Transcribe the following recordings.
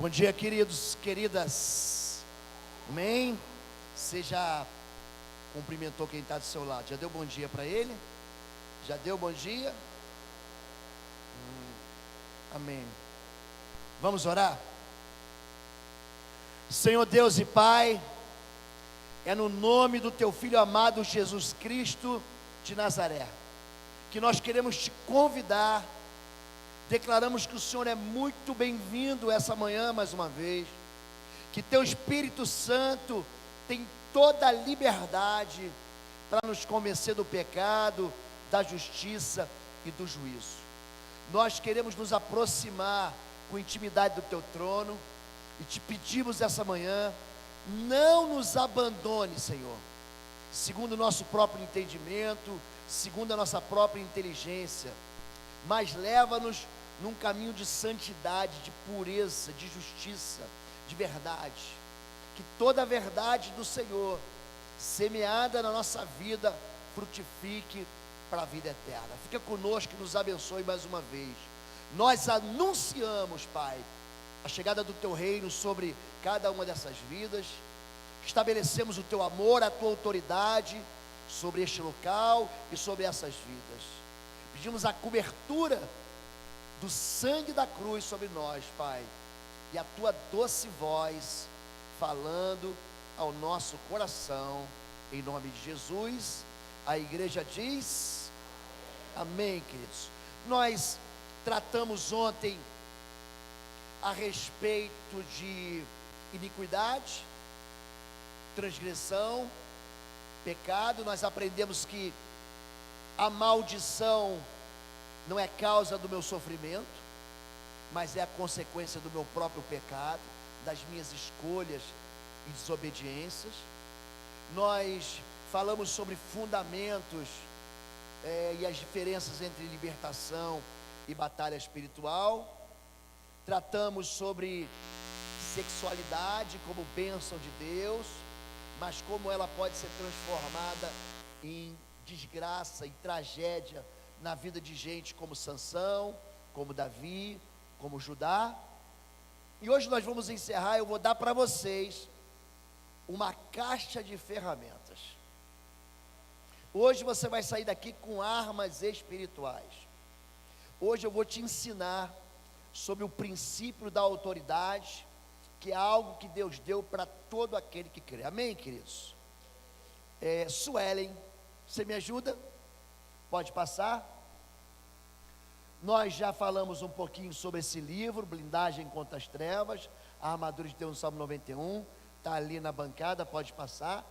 Bom dia, queridos, queridas. Amém? Você já cumprimentou quem está do seu lado? Já deu bom dia para ele? Já deu bom dia? Amém. Vamos orar? Senhor Deus e Pai, é no nome do Teu Filho amado Jesus Cristo de Nazaré que nós queremos te convidar. Declaramos que o Senhor é muito bem-vindo essa manhã mais uma vez, que Teu Espírito Santo tem toda a liberdade para nos convencer do pecado, da justiça e do juízo. Nós queremos nos aproximar com intimidade do Teu trono e te pedimos essa manhã, não nos abandone, Senhor, segundo o nosso próprio entendimento, segundo a nossa própria inteligência, mas leva-nos num caminho de santidade, de pureza, de justiça, de verdade. Que toda a verdade do Senhor, semeada na nossa vida, frutifique para a vida eterna. Fica conosco e nos abençoe mais uma vez. Nós anunciamos, Pai, a chegada do Teu reino sobre cada uma dessas vidas. Estabelecemos o Teu amor, a Tua autoridade sobre este local e sobre essas vidas. Pedimos a cobertura do sangue da cruz sobre nós, Pai, e a Tua doce voz falando ao nosso coração, em nome de Jesus. A igreja diz amém, queridos. Nós tratamos ontem a respeito de iniquidade, transgressão, pecado. Nós aprendemos que a maldição não é causa do meu sofrimento, mas é a consequência do meu próprio pecado, das minhas escolhas e desobediências. Nós falamos sobre fundamentos e as diferenças entre libertação e batalha espiritual. Tratamos sobre sexualidade como bênção de Deus, mas como ela pode ser transformada em desgraça e tragédia na vida de gente como Sansão, como Davi, como Judá. E hoje nós vamos encerrar. Eu vou dar para vocês uma caixa de ferramentas. Hoje você vai sair daqui com armas espirituais. Hoje eu vou te ensinar sobre o princípio da autoridade, que é algo que Deus deu para todo aquele que crê. Amém, queridos? Suelen, você me ajuda? Pode passar. Nós já falamos um pouquinho sobre esse livro, Blindagem contra as Trevas, a armadura de Deus no Salmo 91, está ali na bancada, pode passar.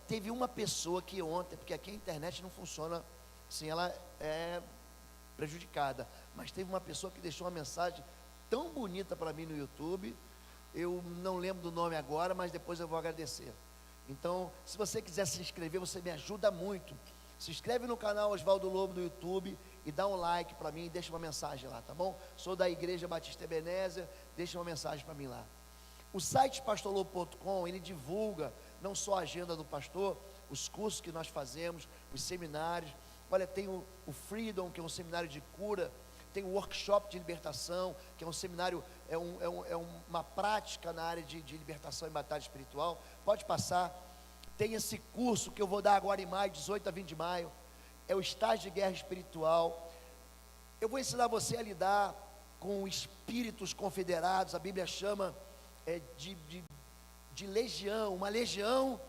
Teve uma pessoa que ontem, porque aqui a internet não funciona assim, ela é prejudicada, mas teve uma pessoa que deixou uma mensagem tão bonita para mim no YouTube. Eu não lembro do nome agora, mas depois eu vou agradecer. Então, se você quiser se inscrever, você me ajuda muito. Se inscreve no canal Oswaldo Lobo no YouTube e dá um like para mim e deixa uma mensagem lá, tá bom? Sou da Igreja Batista Ebenezer, deixa uma mensagem para mim lá. O site pastorlobo.com, ele divulga não só a agenda do pastor, os cursos que nós fazemos, os seminários. Olha, tem o Freedom, que é um seminário de cura, tem o Workshop de Libertação, que é um seminário, uma prática na área de libertação e batalha espiritual. Pode passar. Tem esse curso que eu vou dar agora em maio, 18 a 20 de maio, é o estágio de guerra espiritual. Eu vou ensinar você a lidar com espíritos confederados. A Bíblia chama de legião. Uma legião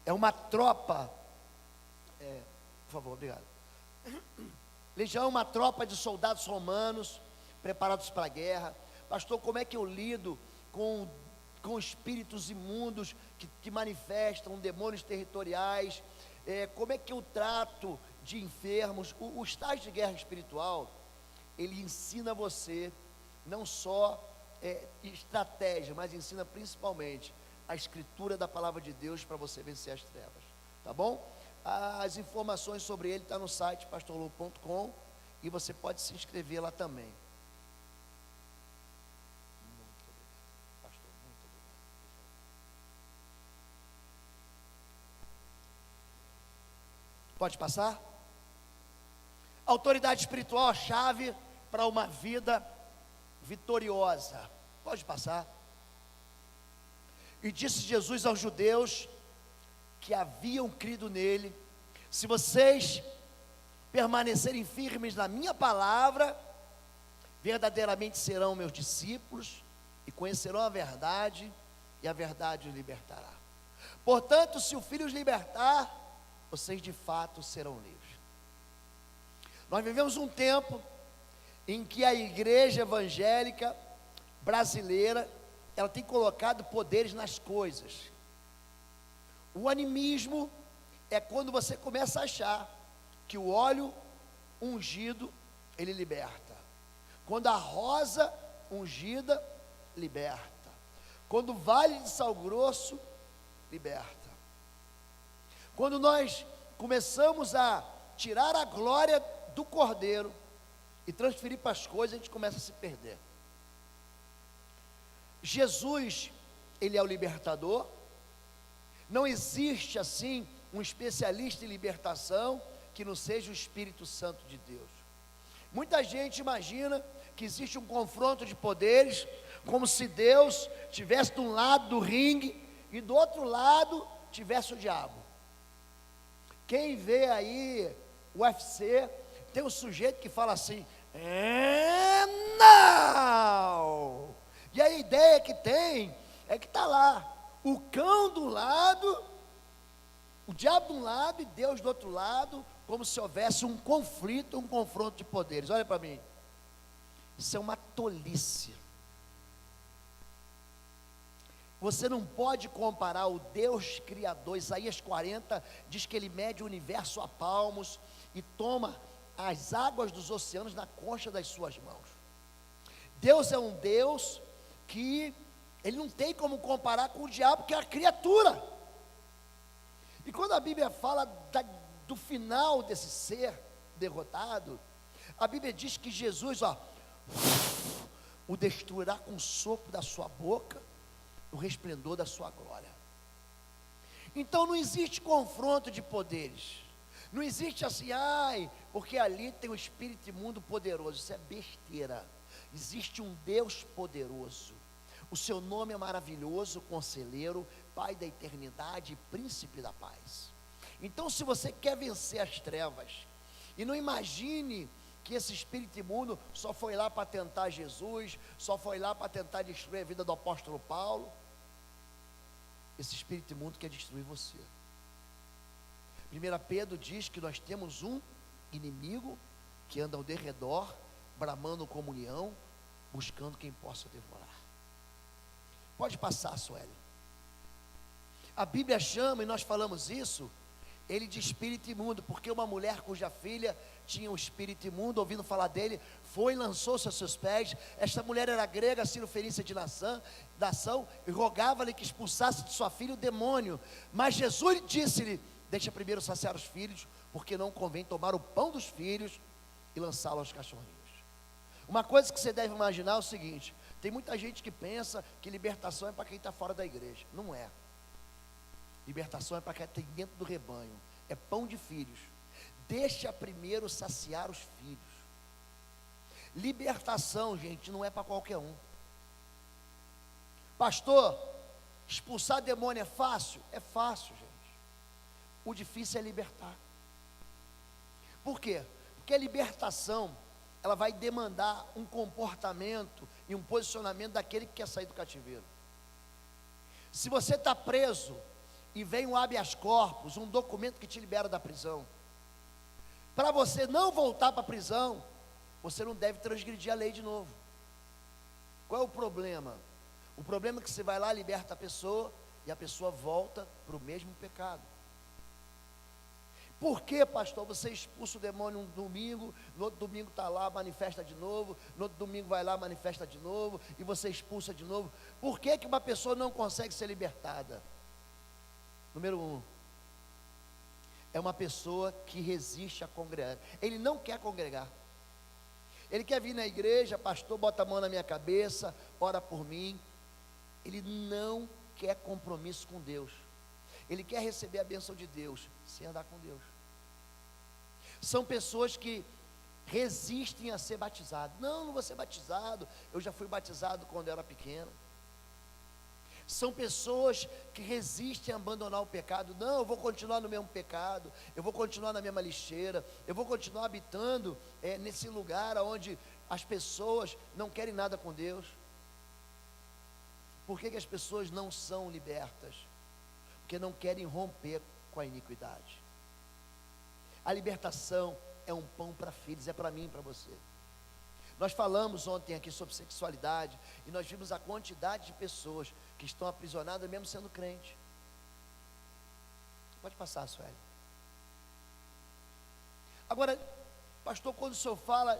é uma tropa, por favor, obrigado. Legião é uma tropa de soldados romanos preparados para a guerra. Pastor, como é que eu lido com espíritos imundos que manifestam demônios territoriais? Como é que eu trato de enfermos? O estágio de guerra espiritual, ele ensina você não só estratégia, mas ensina principalmente a escritura da palavra de Deus para você vencer as trevas, tá bom? As informações sobre ele estão no site pastorlobo.com e você pode se inscrever lá também. Muito obrigado, pastor, muito obrigado. Pode passar? Autoridade espiritual, a chave para uma vida vitoriosa. Pode passar. E disse Jesus aos judeus que haviam crido nele: se vocês permanecerem firmes na minha palavra, verdadeiramente serão meus discípulos e conhecerão a verdade, e a verdade os libertará. Portanto, se o Filho os libertar, vocês de fato serão livres. Nós vivemos um tempo em que a igreja evangélica brasileira, ela tem colocado poderes nas coisas. O animismo é quando você começa a achar que o óleo ungido, ele liberta. Quando a rosa ungida, liberta. Quando o vale de sal grosso, liberta. Quando nós começamos a tirar a glória do Cordeiro e transferir para as coisas, a gente começa a se perder. Jesus, ele é o libertador. Não existe assim um especialista em libertação que não seja o Espírito Santo de Deus. Muita gente imagina que existe um confronto de poderes, como se Deus tivesse de um lado do ringue e do outro lado tivesse o diabo. Quem vê aí o UFC, tem um sujeito que fala assim: não! E a ideia que tem é que está lá o cão do lado, o diabo de um lado e Deus do outro lado, como se houvesse um conflito, um confronto de poderes. Olha para mim, isso é uma tolice. Você não pode comparar o Deus Criador. Isaías 40 diz que ele mede o universo a palmos e toma as águas dos oceanos na concha das suas mãos. Deus é um Deus que ele não tem como comparar com o diabo, que é a criatura. E quando a Bíblia fala do final desse ser derrotado, a Bíblia diz que Jesus, o destruirá com o sopro da sua boca, o resplendor da sua glória. Então não existe confronto de poderes. Não existe assim, porque ali tem um espírito imundo poderoso. Isso é besteira. Existe um Deus poderoso. O seu nome é maravilhoso, conselheiro, Pai da eternidade, príncipe da paz. Então, se você quer vencer as trevas, e não imagine que esse espírito imundo só foi lá para tentar Jesus, só foi lá para tentar destruir a vida do apóstolo Paulo. Esse espírito imundo quer destruir você. 1 Pedro diz que nós temos um inimigo que anda ao derredor, bramando comunhão, buscando quem possa devorar. Pode passar, Sueli. A Bíblia chama, e nós falamos isso, ele de espírito imundo, porque uma mulher cuja filha tinha um espírito imundo, ouvindo falar dele, foi e lançou-se aos seus pés. Esta mulher era grega, cirofenícia de nação, e rogava-lhe que expulsasse de sua filha o demônio. Mas Jesus disse-lhe: deixa primeiro saciar os filhos, porque não convém tomar o pão dos filhos e lançá-lo aos cachorrinhos. Uma coisa que você deve imaginar é o seguinte: tem muita gente que pensa que libertação é para quem está fora da igreja. Não é. Libertação é para quem está dentro do rebanho. É pão de filhos. Deixa primeiro saciar os filhos. Libertação, gente, não é para qualquer um. Pastor, expulsar demônio é fácil? É fácil, gente. O difícil é libertar. Por quê? Porque a libertação, ela vai demandar um comportamento e um posicionamento daquele que quer sair do cativeiro. Se você está preso e vem um habeas corpus, um documento que te libera da prisão, para você não voltar para a prisão, você não deve transgredir a lei de novo. Qual é o problema? O problema é que você vai lá, liberta a pessoa, e a pessoa volta para o mesmo pecado. Por que, pastor, você expulsa o demônio um domingo, no outro domingo está lá, manifesta de novo, no outro domingo vai lá, manifesta de novo, e você expulsa de novo? Por que uma pessoa não consegue ser libertada? Número 1, é uma pessoa que resiste a congregar. Ele não quer congregar. Ele quer vir na igreja, pastor, bota a mão na minha cabeça, ora por mim. Ele não quer compromisso com Deus. Ele quer receber a bênção de Deus, sem andar com Deus. São pessoas que resistem a ser batizados. Não, não vou ser batizado, eu já fui batizado quando eu era pequeno. São pessoas que resistem a abandonar o pecado. Não, eu vou continuar no mesmo pecado, eu vou continuar na mesma lixeira, eu vou continuar habitando nesse lugar onde as pessoas não querem nada com Deus. Por que as pessoas não são libertas? Porque não querem romper com a iniquidade. A libertação é um pão para filhos, é para mim e para você. Nós falamos ontem aqui sobre sexualidade e nós vimos a quantidade de pessoas que estão aprisionadas mesmo sendo crente. Pode passar, Sueli. Agora, pastor, quando o senhor fala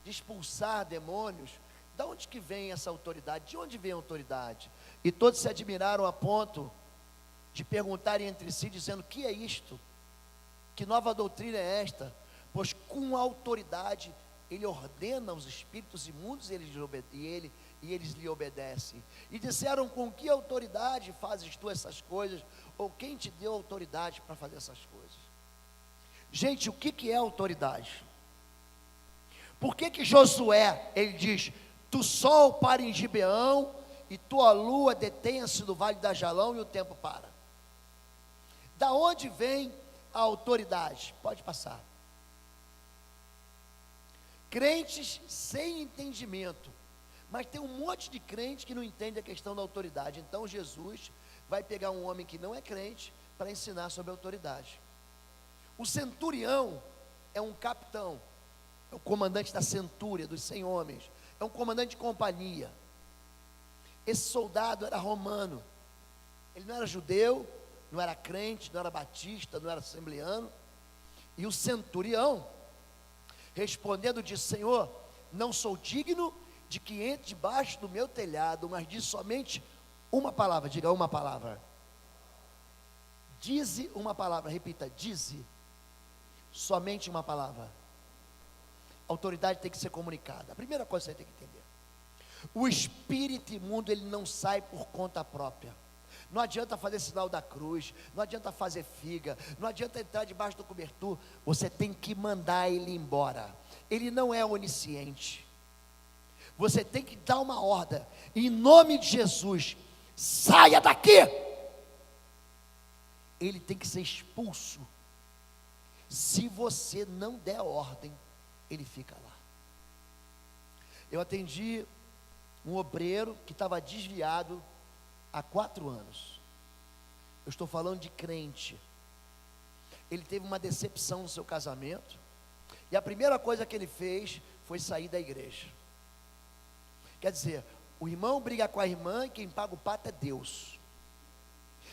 de expulsar demônios, de onde que vem essa autoridade? De onde vem a autoridade? E todos se admiraram a ponto de perguntarem entre si, dizendo: que é isto? Que nova doutrina é esta? Pois com autoridade ele ordena os espíritos imundos e eles lhe obedecem. E disseram: com que autoridade fazes tu essas coisas? Ou quem te deu autoridade para fazer essas coisas? Gente, o que é autoridade? Por que Josué, ele diz: tu sol para em Gibeão, e tua lua detenha-se no vale da Jalão, e o tempo para? Da onde vem a autoridade? Pode passar. Crentes sem entendimento, mas tem um monte de crente que não entende a questão da autoridade. Então Jesus vai pegar um homem que não é crente para ensinar sobre a autoridade. O centurião é um capitão, é o comandante da centúria, dos 100 homens, é um comandante de companhia. Esse soldado era romano, ele não era judeu, não era crente, não era batista, não era assembleano. E o centurião, respondendo, disse: Senhor, não sou digno de que entre debaixo do meu telhado, mas diz somente uma palavra. Diga uma palavra. Dize uma palavra, repita: dize somente uma palavra. A autoridade tem que ser comunicada. A primeira coisa que você tem que entender: o espírito imundo, ele não sai por conta própria. Não adianta fazer sinal da cruz, não adianta fazer figa, não adianta entrar debaixo do cobertor. Você tem que mandar ele embora. Ele não é onisciente. Você tem que dar uma ordem: em nome de Jesus, saia daqui. Ele tem que ser expulso. Se você não der ordem, ele fica lá. Eu atendi um obreiro que estava desviado há 4 anos. Eu estou falando de crente. Ele teve uma decepção no seu casamento, e a primeira coisa que ele fez foi sair da igreja. Quer dizer, o irmão briga com a irmã e quem paga o pato é Deus.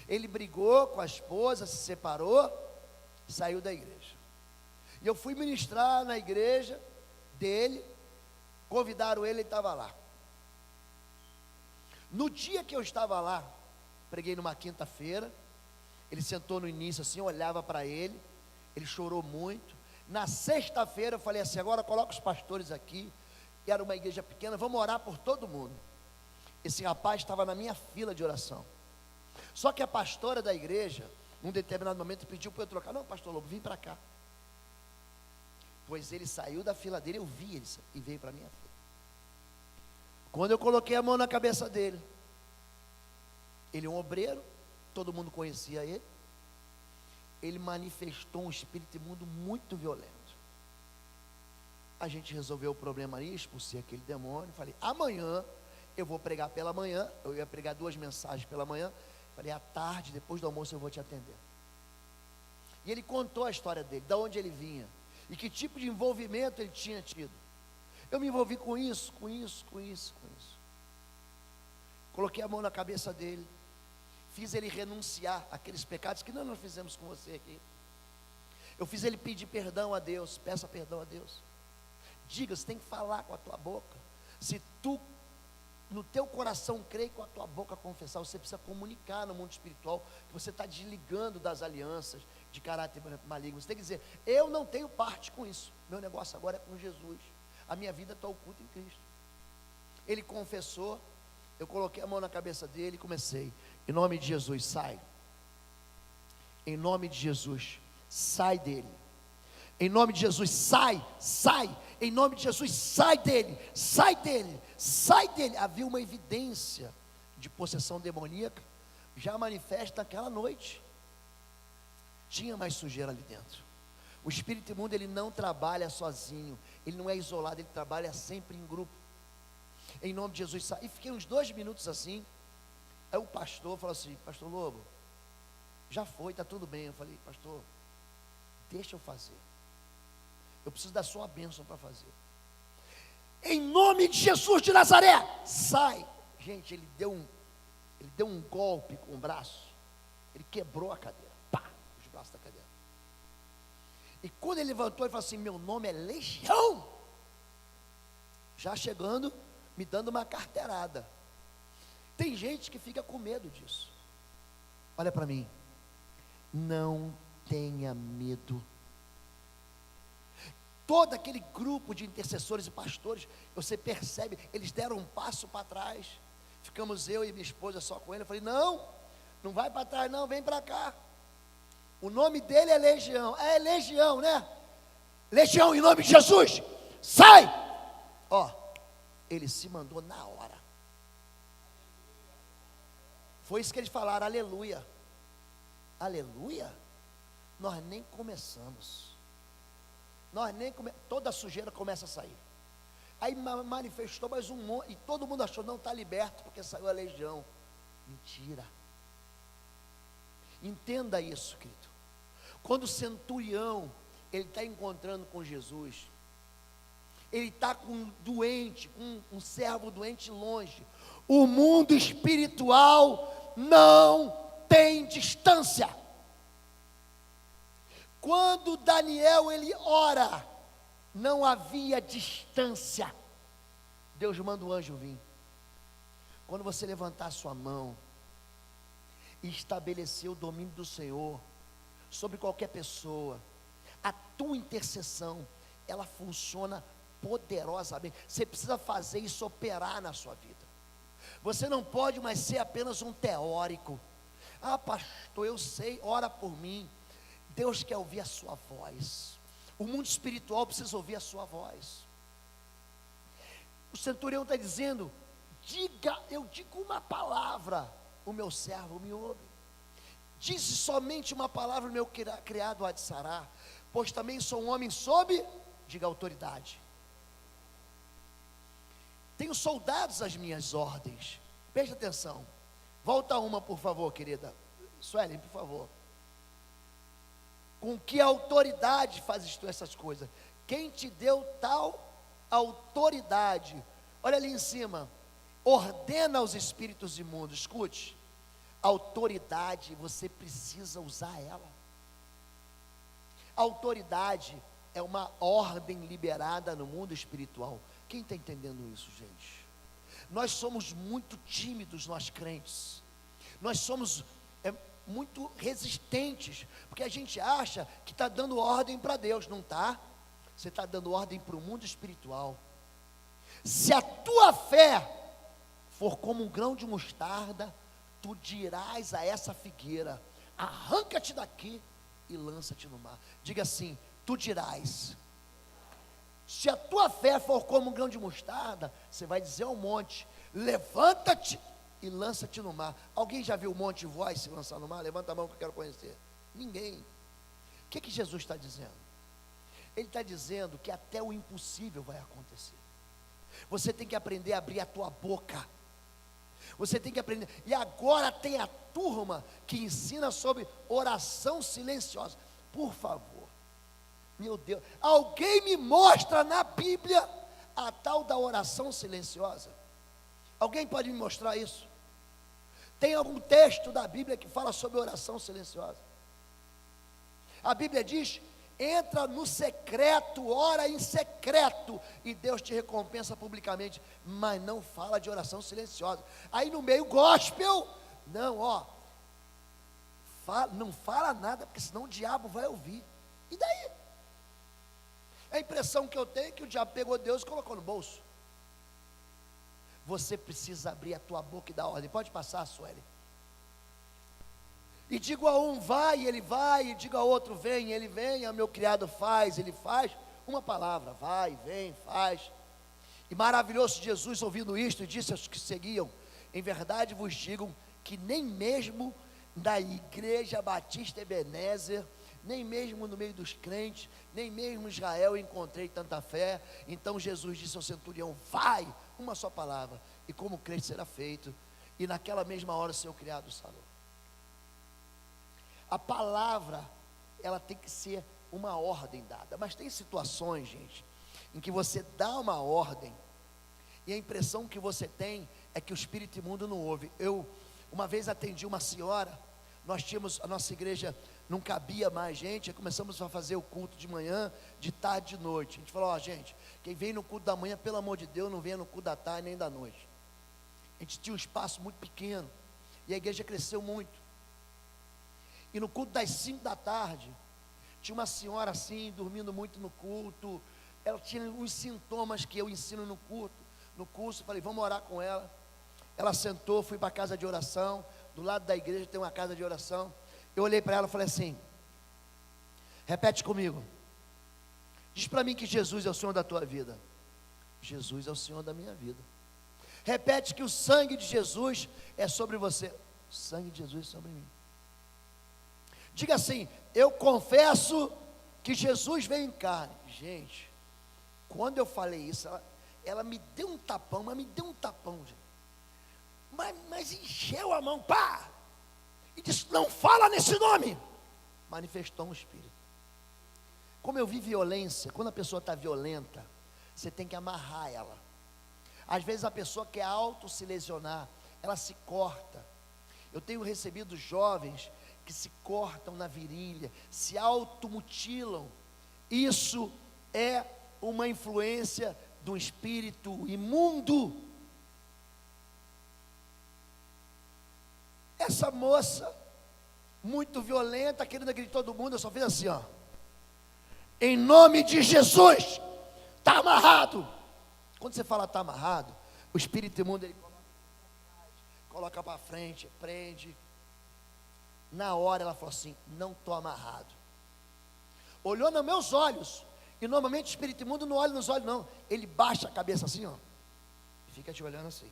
Ele brigou com a esposa, se separou, saiu da igreja. E eu fui ministrar na igreja dele, convidaram ele estava lá. No dia que eu estava lá, preguei numa quinta-feira, ele sentou no início assim, eu olhava para ele chorou muito. Na sexta-feira eu falei assim: agora coloca os pastores aqui, e era uma igreja pequena, vamos orar por todo mundo. Esse rapaz estava na minha fila de oração. Só que a pastora da igreja, num determinado momento, pediu para eu trocar. Não, pastor Lobo, vim para cá. Pois ele saiu da fila dele, eu vi ele e veio para a minha fila. Quando eu coloquei a mão na cabeça dele, ele é um obreiro, todo mundo conhecia ele. Ele manifestou um espírito imundo muito violento. A gente resolveu o problema ali, expulsei aquele demônio. Falei: amanhã eu vou pregar pela manhã. Eu ia pregar 2 mensagens pela manhã. Falei: à tarde, depois do almoço, eu vou te atender. E ele contou a história dele, de onde ele vinha e que tipo de envolvimento ele tinha tido. Eu me envolvi com isso. Coloquei a mão na cabeça dele, fiz ele renunciar àqueles pecados que nós fizemos com você aqui. Eu fiz ele pedir perdão a Deus. Peça perdão a Deus. Diga, você tem que falar com a tua boca. Se tu no teu coração crê e com a tua boca confessar, você precisa comunicar no mundo espiritual que você está desligando das alianças de caráter maligno. Você tem que dizer: eu não tenho parte com isso, meu negócio agora é com Jesus, a minha vida está oculta em Cristo. Ele confessou, eu coloquei a mão na cabeça dele e comecei: em nome de Jesus, sai. Em nome de Jesus, sai dele. Em nome de Jesus, sai, sai. Em nome de Jesus, sai dele, sai dele, sai dele. Havia uma evidência de possessão demoníaca já manifesta naquela noite. Tinha mais sujeira ali dentro. O espírito imundo, ele não trabalha sozinho, ele não é isolado, ele trabalha sempre em grupo. Em nome de Jesus, sai. E fiquei uns 2 minutos assim. Aí o pastor falou assim: pastor Lobo, já foi, está tudo bem. Eu falei: pastor, deixa eu fazer. Eu preciso da sua bênção para fazer. Em nome de Jesus de Nazaré, sai. Gente, ele deu um golpe com o braço. Ele quebrou a cadeira. Pá, os braços da cadeira. E quando ele levantou, ele falou assim: meu nome é Legião. Já chegando, me dando uma carteirada. Tem gente que fica com medo disso. Olha para mim. Não tenha medo. Todo aquele grupo de intercessores e pastores, você percebe, eles deram um passo para trás. Ficamos eu e minha esposa só com ele. Eu falei: não, não vai para trás não, vem para cá. O nome dele é Legião. É Legião, né? Legião, em nome de Jesus, sai! Ó, ele se mandou na hora. Foi isso que eles falaram: aleluia. Aleluia? Nós nem começamos. Toda a sujeira começa a sair. Aí manifestou mais um monte, e todo mundo achou: não, está liberto, porque saiu a legião. Mentira. Entenda isso, querido. Quando o centurião, ele está encontrando com Jesus, ele está com um doente, um servo doente longe. O mundo espiritual não tem distância. Quando Daniel ele ora, não havia distância. Deus manda o anjo vir. Quando você levantar a sua mão e estabelecer o domínio do Senhor sobre qualquer pessoa, a tua intercessão, ela funciona poderosamente. Você precisa fazer isso operar na sua vida. Você não pode mais ser apenas um teórico. Ah, pastor, eu sei, ora por mim. Deus quer ouvir a sua voz. O mundo espiritual precisa ouvir a sua voz. O centurião está dizendo: eu digo uma palavra, o meu servo me ouve. Disse somente uma palavra, o meu criado há de sarar, pois também sou um homem sob, diga, autoridade. Tenho soldados às minhas ordens. Preste atenção. Volta uma, por favor, querida Suelen, por favor. Com que autoridade fazes tu essas coisas? Quem te deu tal autoridade? Olha ali em cima. Ordena aos espíritos imundos. Escute. Autoridade, você precisa usar ela. Autoridade é uma ordem liberada no mundo espiritual. Quem está entendendo isso, gente? Nós somos muito tímidos, nós crentes. Nós somos muito resistentes, porque a gente acha que está dando ordem para Deus. Não está. Você está dando ordem para o mundo espiritual. Se a tua fé for como um grão de mostarda, tu dirás a essa figueira: arranca-te daqui e lança-te no mar. Diga assim: tu dirás. Se a tua fé for como um grão de mostarda, você vai dizer ao monte: levanta-te e lança-te no mar. Alguém já viu o monte voar e se lançar no mar? Levanta a mão que eu quero conhecer. Ninguém. O que Jesus está dizendo? Ele está dizendo que até o impossível vai acontecer. Você tem que aprender a abrir a tua boca. Você tem que aprender. E agora tem a turma que ensina sobre oração silenciosa. Por favor, meu Deus, alguém me mostra na Bíblia a tal da oração silenciosa? Alguém pode me mostrar isso? Tem algum texto da Bíblia que fala sobre oração silenciosa? A Bíblia diz: entra no secreto, ora em secreto, e Deus te recompensa publicamente. Mas não fala de oração silenciosa. Aí no meio gospel, não, não fala nada, porque senão o diabo vai ouvir. E daí? A impressão que eu tenho é que o diabo pegou Deus e colocou no bolso. Você precisa abrir a tua boca e dar ordem. Pode passar, Sueli. E digo a um, vai, ele vai, e digo a outro, vem, ele vem, o meu criado faz, ele faz. Uma palavra, vai, vem, faz. E maravilhoso Jesus, ouvindo isto, e disse aos que seguiam, em verdade vos digo que nem mesmo da igreja Batista Ebenezer, nem mesmo no meio dos crentes, nem mesmo em Israel encontrei tanta fé. Então Jesus disse ao centurião, vai, uma só palavra, e como crente será feito. E naquela mesma hora o seu criado sarou. A palavra, ela tem que ser uma ordem dada, mas tem situações, gente, em que você dá uma ordem, e a impressão que você tem é que o espírito imundo não ouve. Eu, uma vez atendi uma senhora, nós tínhamos, a nossa igreja não cabia mais gente, aí começamos a fazer o culto de manhã, de tarde e de noite. A gente falou, gente, quem vem no culto da manhã, pelo amor de Deus, não venha no culto da tarde nem da noite. A gente tinha um espaço muito pequeno, e a igreja cresceu muito. E no culto das 5 da tarde, tinha uma senhora assim, dormindo muito no culto. Ela tinha uns sintomas que eu ensino no curso, falei, vamos orar com ela. Ela sentou, fui para a casa de oração, do lado da igreja tem uma casa de oração. Eu olhei para ela e falei assim, repete comigo, diz para mim que Jesus é o Senhor da tua vida. Jesus é o Senhor da minha vida. Repete que o sangue de Jesus é sobre você. O sangue de Jesus é sobre mim. Diga assim, eu confesso que Jesus veio em carne. Gente, quando eu falei isso, ela me deu um tapão, gente. Mas encheu a mão, pá! E disse, não fala nesse nome. Manifestou um espírito. Como eu vi violência, quando a pessoa está violenta, você tem que amarrar ela. Às vezes a pessoa quer se lesionar, ela se corta. Eu tenho recebido jovens que se cortam na virilha, se automutilam. Isso é uma influência do espírito imundo. Essa moça, muito violenta, querendo agredir todo mundo, eu só fiz assim, ó. Em nome de Jesus, está amarrado. Quando você fala está amarrado, o espírito imundo, ele coloca para frente, prende. Na hora ela falou assim, não estou amarrado. Olhou nos meus olhos, e normalmente o espírito imundo não olha nos olhos não, ele baixa a cabeça assim, ó, e fica te olhando assim.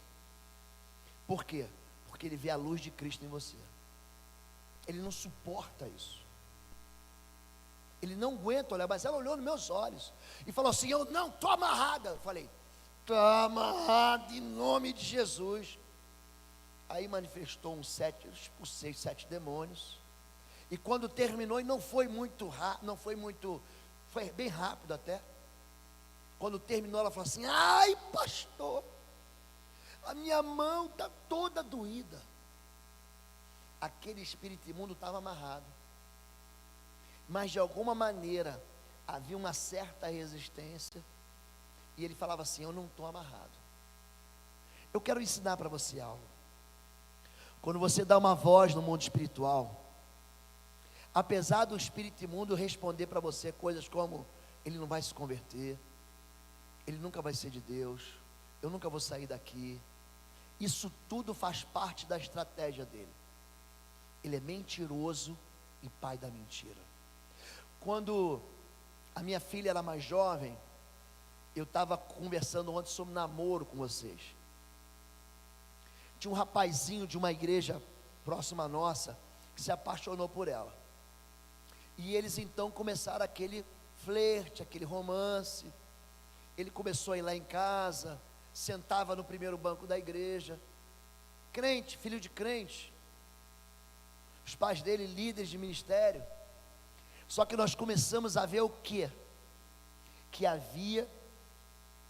Por quê? Porque ele vê a luz de Cristo em você. Ele não suporta isso. Ele não aguenta olhar, mas ela olhou nos meus olhos e falou assim, eu não estou amarrada. Eu falei, está amarrado em nome de Jesus. Aí manifestou uns 7 demônios. E quando terminou, e não foi muito rápido, foi bem rápido até. Quando terminou, ela falou assim, ai pastor, a minha mão está toda doída. Aquele espírito imundo estava amarrado, mas de alguma maneira havia uma certa resistência, e ele falava assim, eu não estou amarrado. Eu quero ensinar para você algo. Quando você dá uma voz no mundo espiritual, apesar do espírito imundo responder para você coisas como, ele não vai se converter, ele nunca vai ser de Deus, eu nunca vou sair daqui, isso tudo faz parte da estratégia dele. Ele é mentiroso e pai da mentira. Quando a minha filha era mais jovem, eu estava conversando ontem sobre namoro com vocês. Tinha um rapazinho de uma igreja próxima à nossa, que se apaixonou por ela. E eles então começaram aquele flerte, aquele romance. Ele começou a ir lá em casa, sentava no primeiro banco da igreja. Crente, filho de crente. Os pais dele, líderes de ministério. Só que nós começamos a ver o quê? Que havia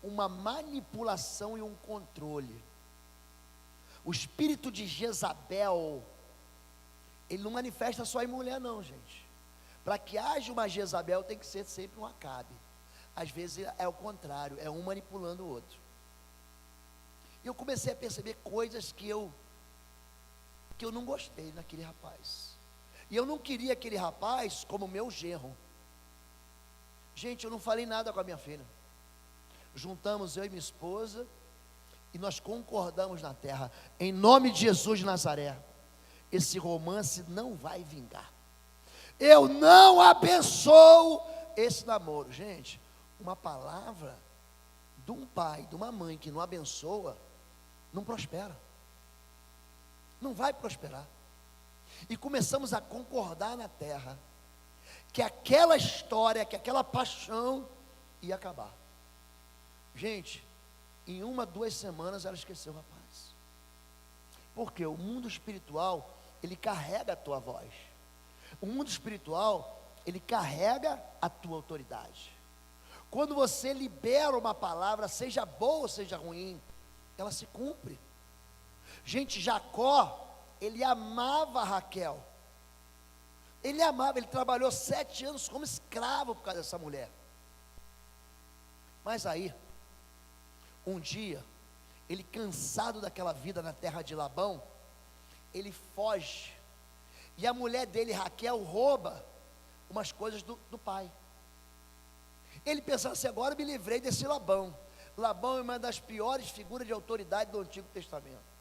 uma manipulação e um controle. O espírito de Jezabel, ele não manifesta só em mulher não, gente. Para que haja uma Jezabel, tem que ser sempre um Acabe. Às vezes é o contrário, é um manipulando o outro. E eu comecei a perceber coisas que eu não gostei naquele rapaz. E eu não queria aquele rapaz como meu genro. Gente, eu não falei nada com a minha filha. Juntamos eu e minha esposa, e nós concordamos na terra, em nome de Jesus de Nazaré, esse romance não vai vingar. Eu não abençoo esse namoro. Gente, uma palavra de um pai, de uma mãe que não abençoa, não prospera. Não vai prosperar. E começamos a concordar na terra que aquela história, que aquela paixão ia acabar. Gente, em 1, 2 semanas ela esqueceu o rapaz. Porque o mundo espiritual, ele carrega a tua voz. O mundo espiritual, ele carrega a tua autoridade. Quando você libera uma palavra, seja boa ou seja ruim, ela se cumpre. Gente, Jacó, ele amava Raquel. Ele amava, ele trabalhou 7 anos como escravo por causa dessa mulher. Mas aí, um dia, ele cansado daquela vida na terra de Labão, ele foge. E a mulher dele, Raquel, rouba umas coisas do pai. Ele pensava assim: agora eu me livrei desse Labão. Labão é uma das piores figuras de autoridade do Antigo Testamento.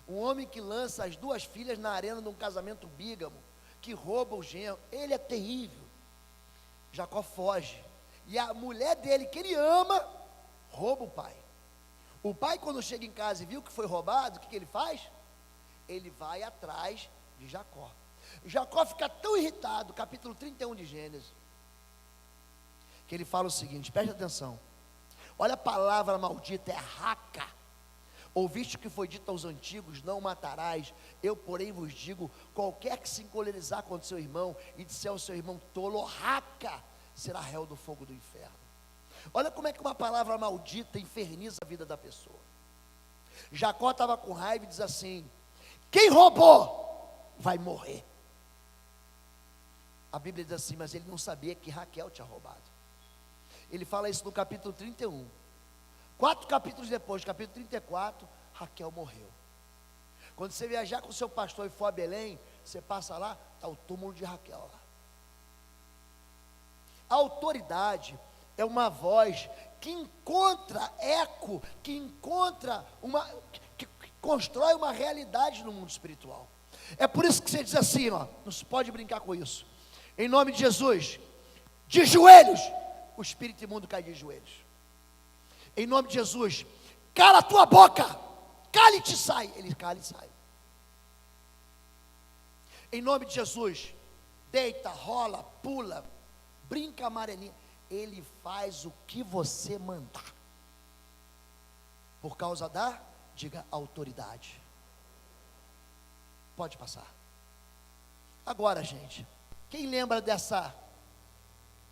Um homem que lança as 2 filhas na arena de um casamento bígamo, que rouba o genro, ele é terrível. Jacó foge, e a mulher dele, que ele ama, rouba o pai. O pai, quando chega em casa e viu que foi roubado, o que ele faz? Ele vai atrás de Jacó. Jacó fica tão irritado, capítulo 31 de Gênesis, que ele fala o seguinte, preste atenção, olha a palavra maldita, é raca. Ouviste o que foi dito aos antigos: não matarás. Eu, porém, vos digo: qualquer que se encolerizar contra seu irmão e disser ao seu irmão tolo, raca, será réu do fogo do inferno. Olha como é que uma palavra maldita inferniza a vida da pessoa. Jacó estava com raiva e diz assim: quem roubou vai morrer. A Bíblia diz assim, mas ele não sabia que Raquel tinha roubado. Ele fala isso no capítulo 31. 4 capítulos depois, capítulo 34, Raquel morreu. Quando você viajar com o seu pastor e for a Belém, você passa lá, está o túmulo de Raquel lá. A autoridade é uma voz que encontra eco, que constrói uma realidade no mundo espiritual. É por isso que você diz assim, ó, não se pode brincar com isso. Em nome de Jesus, de joelhos, o espírito imundo cai de joelhos. Em nome de Jesus, cala a tua boca, cale-te e sai. Ele cala e sai. Em nome de Jesus, deita, rola, pula, brinca amarelinha. Ele faz o que você mandar. Por causa da, diga, autoridade. Pode passar. Agora, gente, quem lembra dessa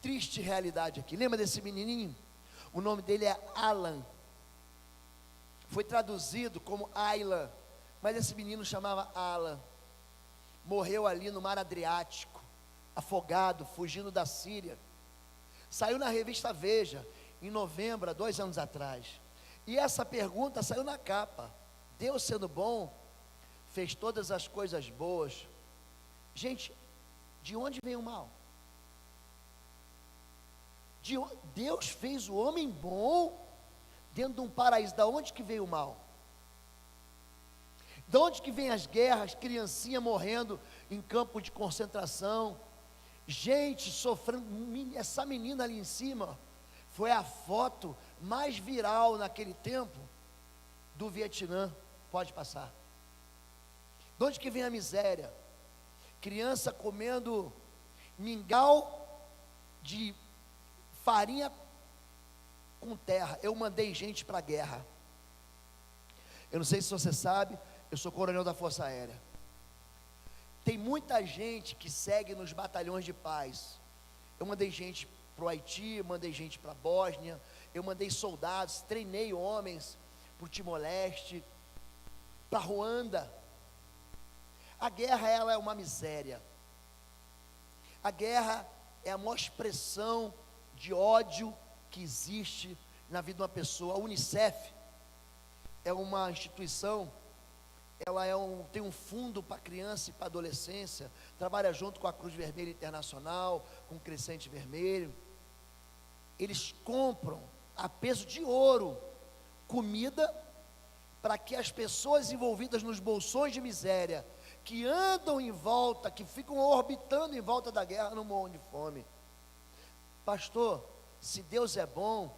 triste realidade aqui? Lembra desse menininho? O nome dele é Alan. Foi traduzido como Aylan, mas esse menino chamava Alan. Morreu ali no mar Adriático, afogado, fugindo da Síria. Saiu na revista Veja, em novembro, há 2 anos atrás. E essa pergunta saiu na capa: Deus, sendo bom, fez todas as coisas boas. Gente, de onde vem o mal? Deus fez o homem bom dentro de um paraíso. Da onde que veio o mal? Da onde que vem as guerras, criancinha morrendo em campo de concentração, gente sofrendo? Essa menina ali em cima foi a foto mais viral naquele tempo do Vietnã. Pode passar. De onde que vem a miséria? Criança comendo mingau de farinha com terra. Eu mandei gente para a guerra. Eu não sei se você sabe, eu sou coronel da Força Aérea. Tem muita gente que segue nos batalhões de paz. Eu mandei gente para o Haiti, mandei gente para a Bósnia, eu mandei soldados, treinei homens para o Timor-Leste, para Ruanda. A guerra, ela é uma miséria. A guerra é a maior expressão de ódio que existe na vida de uma pessoa. A Unicef é uma instituição, ela tem um fundo para criança e para adolescência, trabalha junto com a Cruz Vermelha Internacional, com o Crescente Vermelho. Eles compram a peso de ouro comida para que as pessoas envolvidas nos bolsões de miséria, que andam em volta, que ficam orbitando em volta da guerra, não morram de fome. Pastor, se Deus é bom,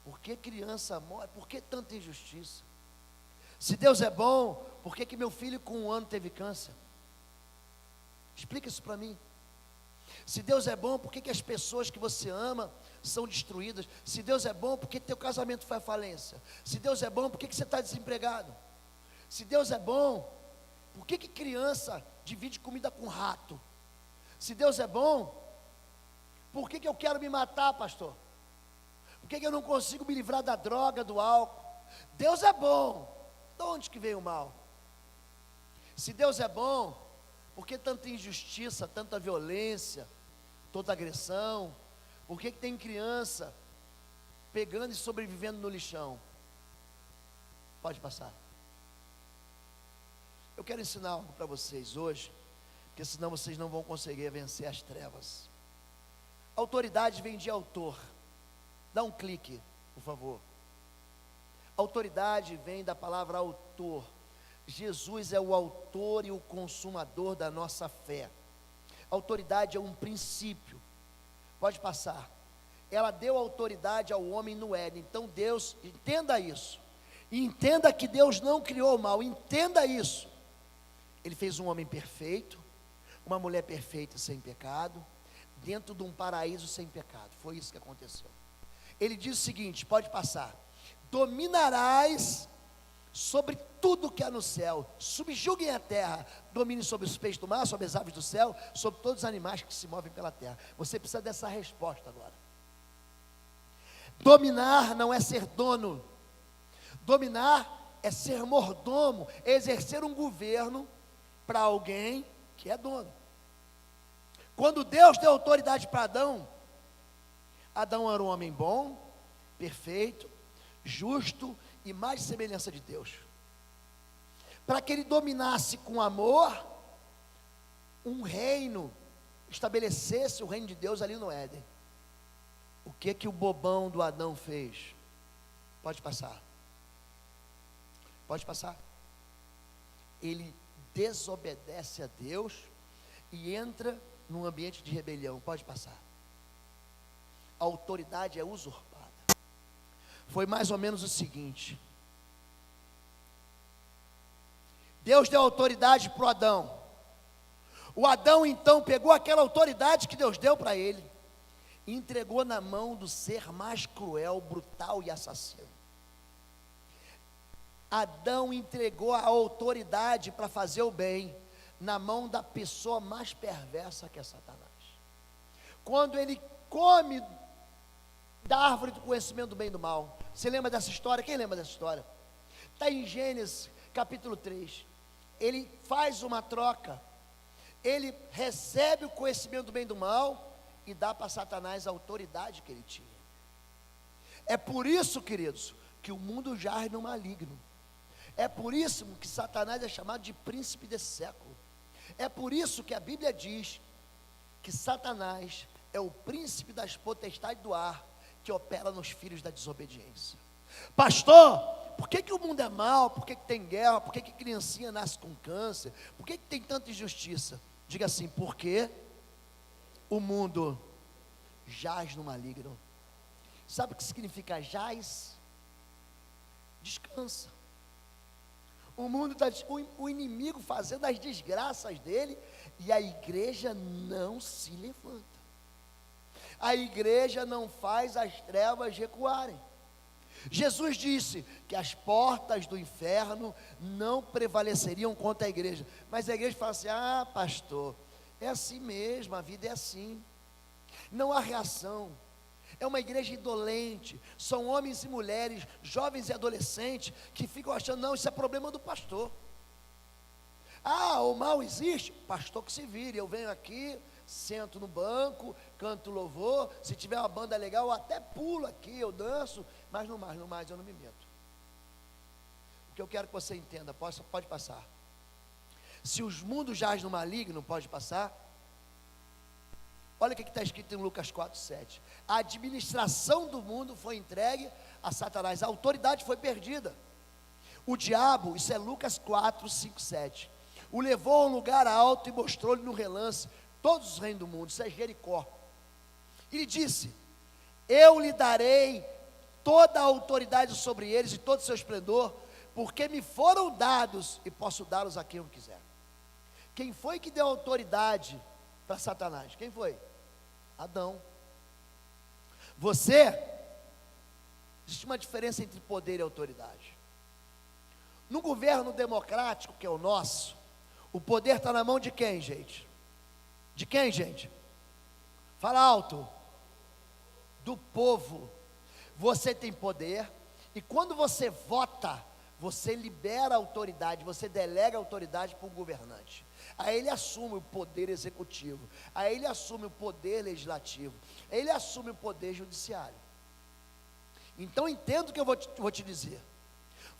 por que criança morre? Por que tanta injustiça? Se Deus é bom, por que meu filho com 1 ano teve câncer? Explica isso para mim. Se Deus é bom, por que as pessoas que você ama são destruídas? Se Deus é bom, por que teu casamento foi à falência? Se Deus é bom, por que você está desempregado? Se Deus é bom, por que criança divide comida com rato? Se Deus é bom, por que eu quero me matar, pastor? Por que eu não consigo me livrar da droga, do álcool? Deus é bom, de onde que veio o mal? Se Deus é bom, por que tanta injustiça, tanta violência, toda agressão? Por que tem criança pegando e sobrevivendo no lixão? Pode passar. Eu quero ensinar algo para vocês hoje, porque senão vocês não vão conseguir vencer as trevas. Autoridade vem de autor. Dá um clique, por favor. Autoridade vem da palavra autor. Jesus é o autor e o consumador da nossa fé. Autoridade é um princípio. Pode passar. Ela deu autoridade ao homem no Éden. Então Deus, entenda isso. E entenda que Deus não criou o mal. Entenda isso. Ele fez um homem perfeito, uma mulher perfeita sem pecado, dentro de um paraíso sem pecado. Foi isso que aconteceu. Ele diz o seguinte, pode passar: dominarás sobre tudo que há no céu, subjuguem a terra, domine sobre os peixes do mar, sobre as aves do céu, sobre todos os animais que se movem pela terra. Você precisa dessa resposta agora. Dominar não é ser dono. Dominar é ser mordomo, é exercer um governo para alguém que é dono. Quando Deus deu autoridade para Adão, Adão era um homem bom, perfeito, justo e mais de semelhança de Deus. Para que ele dominasse com amor um reino, estabelecesse o reino de Deus ali no Éden. O que o bobão do Adão fez? Pode passar. Pode passar. Ele desobedece a Deus e entra num ambiente de rebelião. Pode passar. A autoridade é usurpada. Foi mais ou menos o seguinte: Deus deu autoridade para o Adão. O Adão então pegou aquela autoridade que Deus deu para ele e entregou na mão do ser mais cruel, brutal e assassino. Adão entregou a autoridade para fazer o bem na mão da pessoa mais perversa, que é Satanás. Quando ele come da árvore do conhecimento do bem e do mal. Você lembra dessa história? Quem lembra dessa história? Está em Gênesis capítulo 3. Ele faz uma troca. Ele recebe o conhecimento do bem e do mal e dá para Satanás a autoridade que ele tinha. É por isso, queridos, que o mundo jaz no maligno. É por isso que Satanás é chamado de príncipe desse século. É por isso que a Bíblia diz que Satanás é o príncipe das potestades do ar, que opera nos filhos da desobediência. Pastor, por que o mundo é mau? Por que tem guerra? Por que criancinha nasce com câncer? Por que tem tanta injustiça? Diga assim: porque o mundo jaz no maligno. Sabe o que significa jaz? Descansa. O mundo está, o inimigo fazendo as desgraças dele, e a igreja não se levanta. A igreja não faz as trevas recuarem. Jesus disse que as portas do inferno não prevaleceriam contra a igreja. Mas a igreja fala assim: ah, pastor, é assim mesmo, a vida é assim. Não há reação. É uma igreja indolente. São homens e mulheres, jovens e adolescentes, que ficam achando: não, isso é problema do pastor. Ah, o mal existe? Pastor que se vire. Eu venho aqui, sento no banco, canto louvor. Se tiver uma banda legal, eu até pulo aqui, eu danço, mas no mais eu não me meto. O que eu quero que você entenda, pode passar. Se os mundos jazem no maligno, pode passar. Olha o que está escrito em Lucas 4:7. A administração do mundo foi entregue a Satanás, a autoridade foi perdida. O diabo, isso é Lucas 4:5, 7. o levou a um lugar alto e mostrou-lhe no relance todos os reinos do mundo. Isso é Jericó. E lhe disse: eu lhe darei toda a autoridade sobre eles e todo o seu esplendor, porque me foram dados e posso dá-los a quem eu quiser. Quem foi que deu autoridade para Satanás? Quem foi? Adão. Existe uma diferença entre poder e autoridade. No governo democrático, que é o nosso, o poder está na mão de quem, gente? De quem, gente? Fala alto. Do povo. Você tem poder, e quando você vota, você libera a autoridade, você delega a autoridade para o governante. Aí ele assume o poder executivo, aí ele assume o poder legislativo, aí ele assume o poder judiciário. Então entenda o que eu vou te dizer.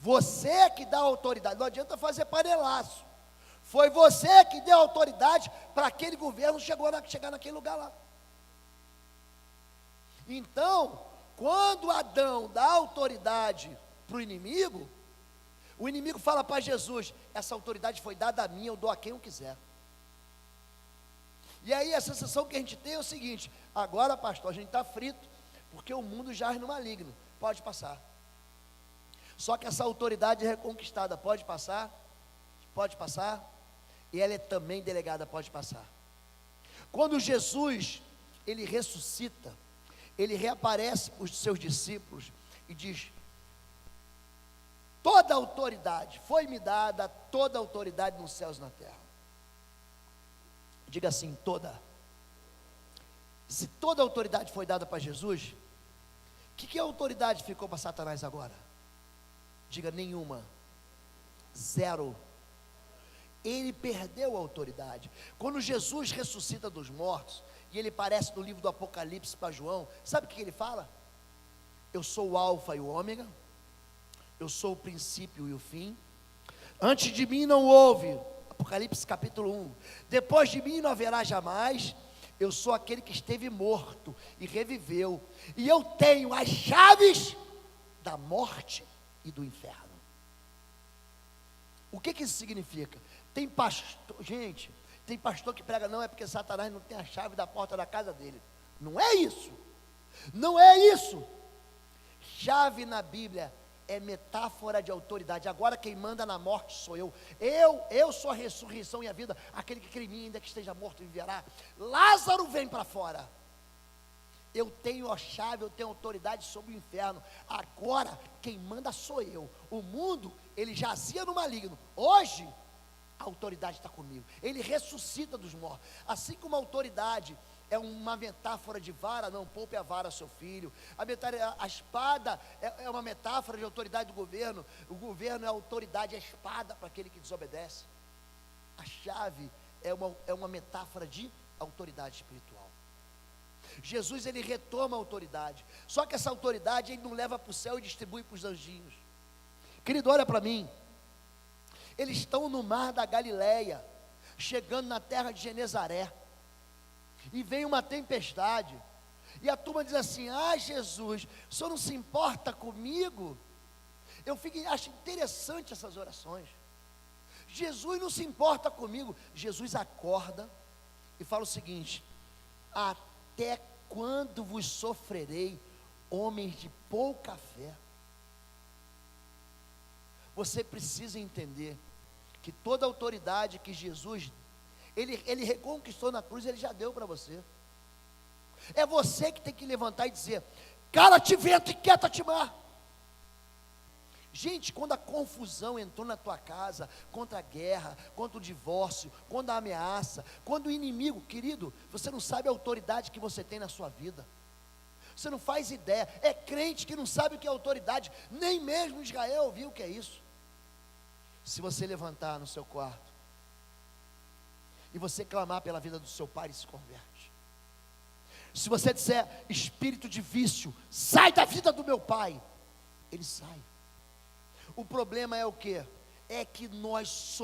Você é que dá autoridade, não adianta fazer panelaço. Foi você que deu autoridade para aquele governo chegar naquele lugar lá. Então, quando Adão dá autoridade para o inimigo fala para Jesus: essa autoridade foi dada a mim, eu dou a quem eu quiser. E aí a sensação que a gente tem é o seguinte: agora, pastor, a gente está frito, porque o mundo jaz no maligno. Pode passar. Só que essa autoridade é reconquistada. Pode passar? Pode passar. E ela é também delegada. Pode passar. Quando Jesus, ele ressuscita, ele reaparece para os seus discípulos e diz: toda a autoridade foi-me dada, toda a autoridade nos céus e na terra. Diga assim: toda. Se toda a autoridade foi dada para Jesus, que autoridade ficou para Satanás agora? Diga: nenhuma. Zero. Ele perdeu a autoridade. Quando Jesus ressuscita dos mortos, e ele aparece no livro do Apocalipse para João, sabe o que ele fala? Eu sou o alfa e o ômega, eu sou o princípio e o fim. Antes de mim não houve, Apocalipse capítulo 1, depois de mim não haverá jamais. Eu sou aquele que esteve morto e reviveu, e eu tenho as chaves da morte e do inferno. O que isso significa? Tem pastor, gente, tem pastor que prega: não, é porque Satanás não tem a chave da porta da casa dele. Não é isso. Não é isso. Chave na Bíblia é metáfora de autoridade. Agora quem manda na morte sou eu. Eu sou a ressurreição e a vida. Aquele que crê em mim, ainda que esteja morto, viverá. Lázaro, vem para fora. Eu tenho a chave, eu tenho autoridade sobre o inferno. Agora quem manda sou eu. O mundo, ele jazia no maligno. Hoje a autoridade está comigo. Ele ressuscita dos mortos. Assim como a autoridade é uma metáfora de vara, não poupe a vara ao seu filho. A espada é uma metáfora de autoridade do governo. O governo é a autoridade, a espada para aquele que desobedece. A chave é uma metáfora de autoridade espiritual. Jesus, ele retoma a autoridade. Só que essa autoridade ele não leva para o céu e distribui para os anjinhos. Querido, olha para mim. Eles estão no mar da Galileia, chegando na terra de Genezaré, e vem uma tempestade, e a turma diz assim: ah, Jesus, o senhor não se importa comigo? Acho interessante essas orações. Jesus não se importa comigo. Jesus acorda e fala o seguinte: até quando vos sofrerei, homens de pouca fé? Você precisa entender que toda a autoridade que Jesus, ele reconquistou na cruz, ele já deu para você. É você que tem que levantar e dizer: cala-te vento e quieta-te mar. Gente, quando a confusão entrou na tua casa, contra a guerra, contra o divórcio, contra a ameaça, quando o inimigo, querido, você não sabe a autoridade que você tem na sua vida. Você não faz ideia. É crente que não sabe o que é autoridade. Nem mesmo Israel viu o que é isso. Se você levantar no seu quarto e você clamar pela vida do seu pai, ele se converte. Se você disser: espírito de vício, sai da vida do meu pai, ele sai. O problema é o quê? É que nós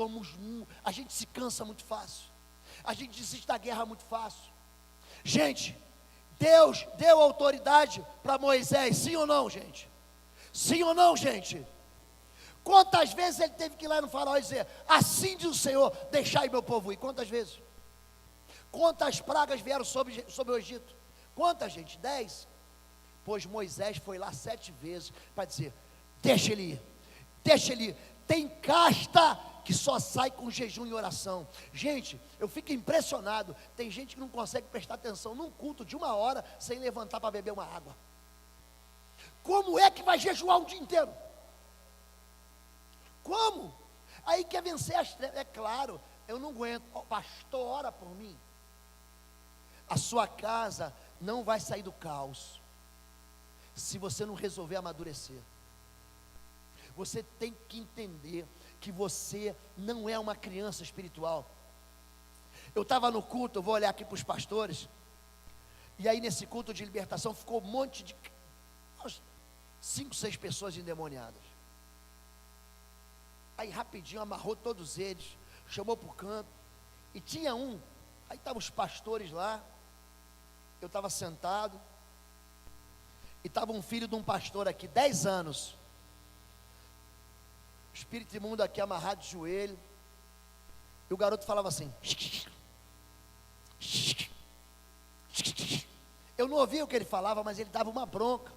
a gente se cansa muito fácil, a gente desiste da guerra muito fácil. Gente, Deus deu autoridade para Moisés, sim ou não, gente? Sim ou não, gente? Quantas vezes ele teve que ir lá no faraó e dizer: assim diz o Senhor, deixai meu povo ir? Quantas vezes? Quantas pragas vieram sobre o Egito? Quantas, gente? 10? Pois Moisés foi lá 7 vezes para dizer: deixa ele ir, deixa ele ir. Tem casta que só sai com jejum e oração. Gente, eu fico impressionado. Tem gente que não consegue prestar atenção num culto de 1 hora sem levantar para beber uma água. Como é que vai jejuar um dia inteiro? Como? Aí quer vencer as trevas. É claro, eu não aguento. Pastor, ora por mim. A sua casa não vai sair do caos se você não resolver amadurecer. Você tem que entender que você não é uma criança espiritual. Eu estava no culto, eu vou olhar aqui para os pastores, e aí nesse culto de libertação ficou um monte de 5, 6 pessoas endemoniadas. Aí rapidinho amarrou todos eles, chamou para o canto, e tinha um, aí estavam os pastores lá, eu estava sentado, e estava um filho de um pastor aqui, 10 anos, espírito imundo aqui amarrado de joelho, e o garoto falava assim, eu não ouvia o que ele falava, mas ele dava uma bronca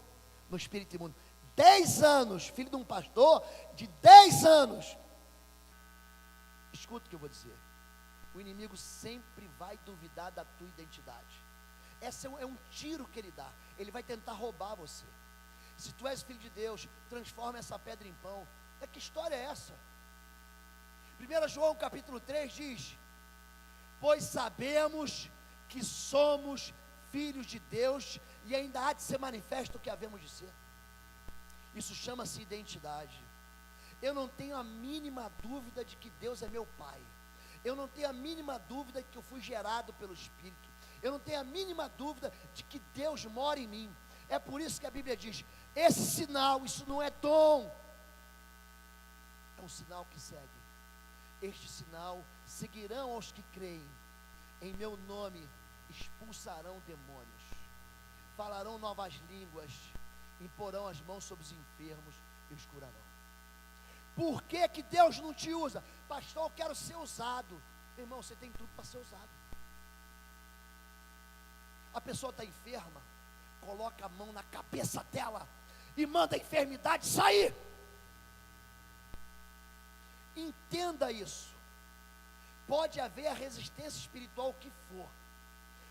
no espírito imundo. 10 anos, filho de um pastor de 10 anos. Escuta o que eu vou dizer. O inimigo sempre vai duvidar da tua identidade. Esse é um tiro que ele dá. Ele vai tentar roubar você. Se tu és filho de Deus, transforma essa pedra em pão. Que história é essa? 1 João capítulo 3 diz: pois sabemos que somos filhos de Deus, e ainda há de ser manifesto o que havemos de ser. Isso chama-se identidade. Eu não tenho a mínima dúvida de que Deus é meu Pai. Eu não tenho a mínima dúvida de que eu fui gerado pelo Espírito. Eu não tenho a mínima dúvida de que Deus mora em mim. É por isso que a Bíblia diz: esse sinal, isso não é dom, é um sinal que segue. Este sinal seguirão aos que creem. Em meu nome expulsarão demônios, falarão novas línguas, imporão as mãos sobre os enfermos e os curarão. Por que que Deus não te usa? Pastor, eu quero ser usado. Irmão, você tem tudo para ser usado. A pessoa está enferma, coloca a mão na cabeça dela e manda a enfermidade sair. Entenda isso. Pode haver a resistência espiritual que for,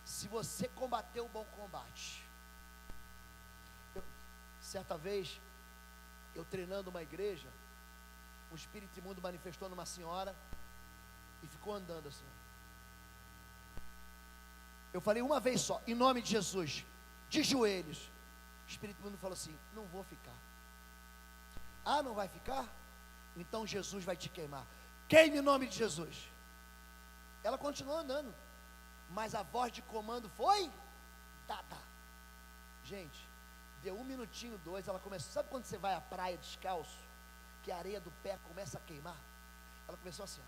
se você combater o bom combate. Certa vez, eu treinando uma igreja, um espírito imundo manifestou numa senhora e ficou andando assim. Eu falei uma vez só, em nome de Jesus, de joelhos. O espírito imundo falou assim: não vou ficar. Ah, não vai ficar? Então Jesus vai te queimar. Queime em nome de Jesus. Ela continuou andando, mas a voz de comando foi dada. Gente, deu 1 minutinho, 2, ela começou. Sabe quando você vai à praia descalço, que a areia do pé começa a queimar? Ela começou assim, ó.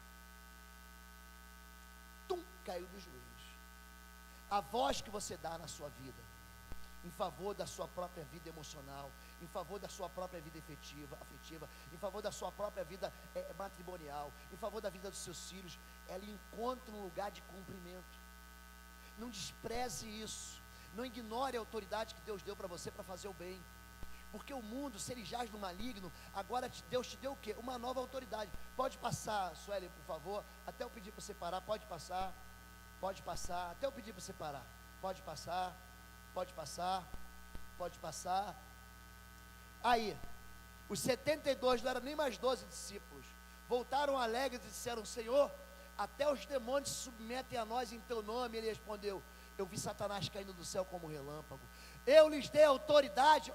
Tum, caiu dos joelhos. A voz que você dá na sua vida, em favor da sua própria vida emocional, em favor da sua própria vida afetiva, em favor da sua própria vida matrimonial, em favor da vida dos seus filhos, ela encontra um lugar de cumprimento. Não despreze isso. Não ignore a autoridade que Deus deu para você para fazer o bem. Porque o mundo, se ele jaz no maligno, agora Deus te deu o quê? Uma nova autoridade. Pode passar, Sueli, por favor. Até eu pedir para você parar. Pode passar. Pode passar. Até eu pedir para você parar. Pode passar. Pode passar. Pode passar. Aí, os 72, não eram nem mais 12 discípulos, voltaram alegres e disseram: Senhor, até os demônios se submetem a nós em teu nome. Ele respondeu: eu vi Satanás caindo do céu como relâmpago. Eu lhes dei autoridade.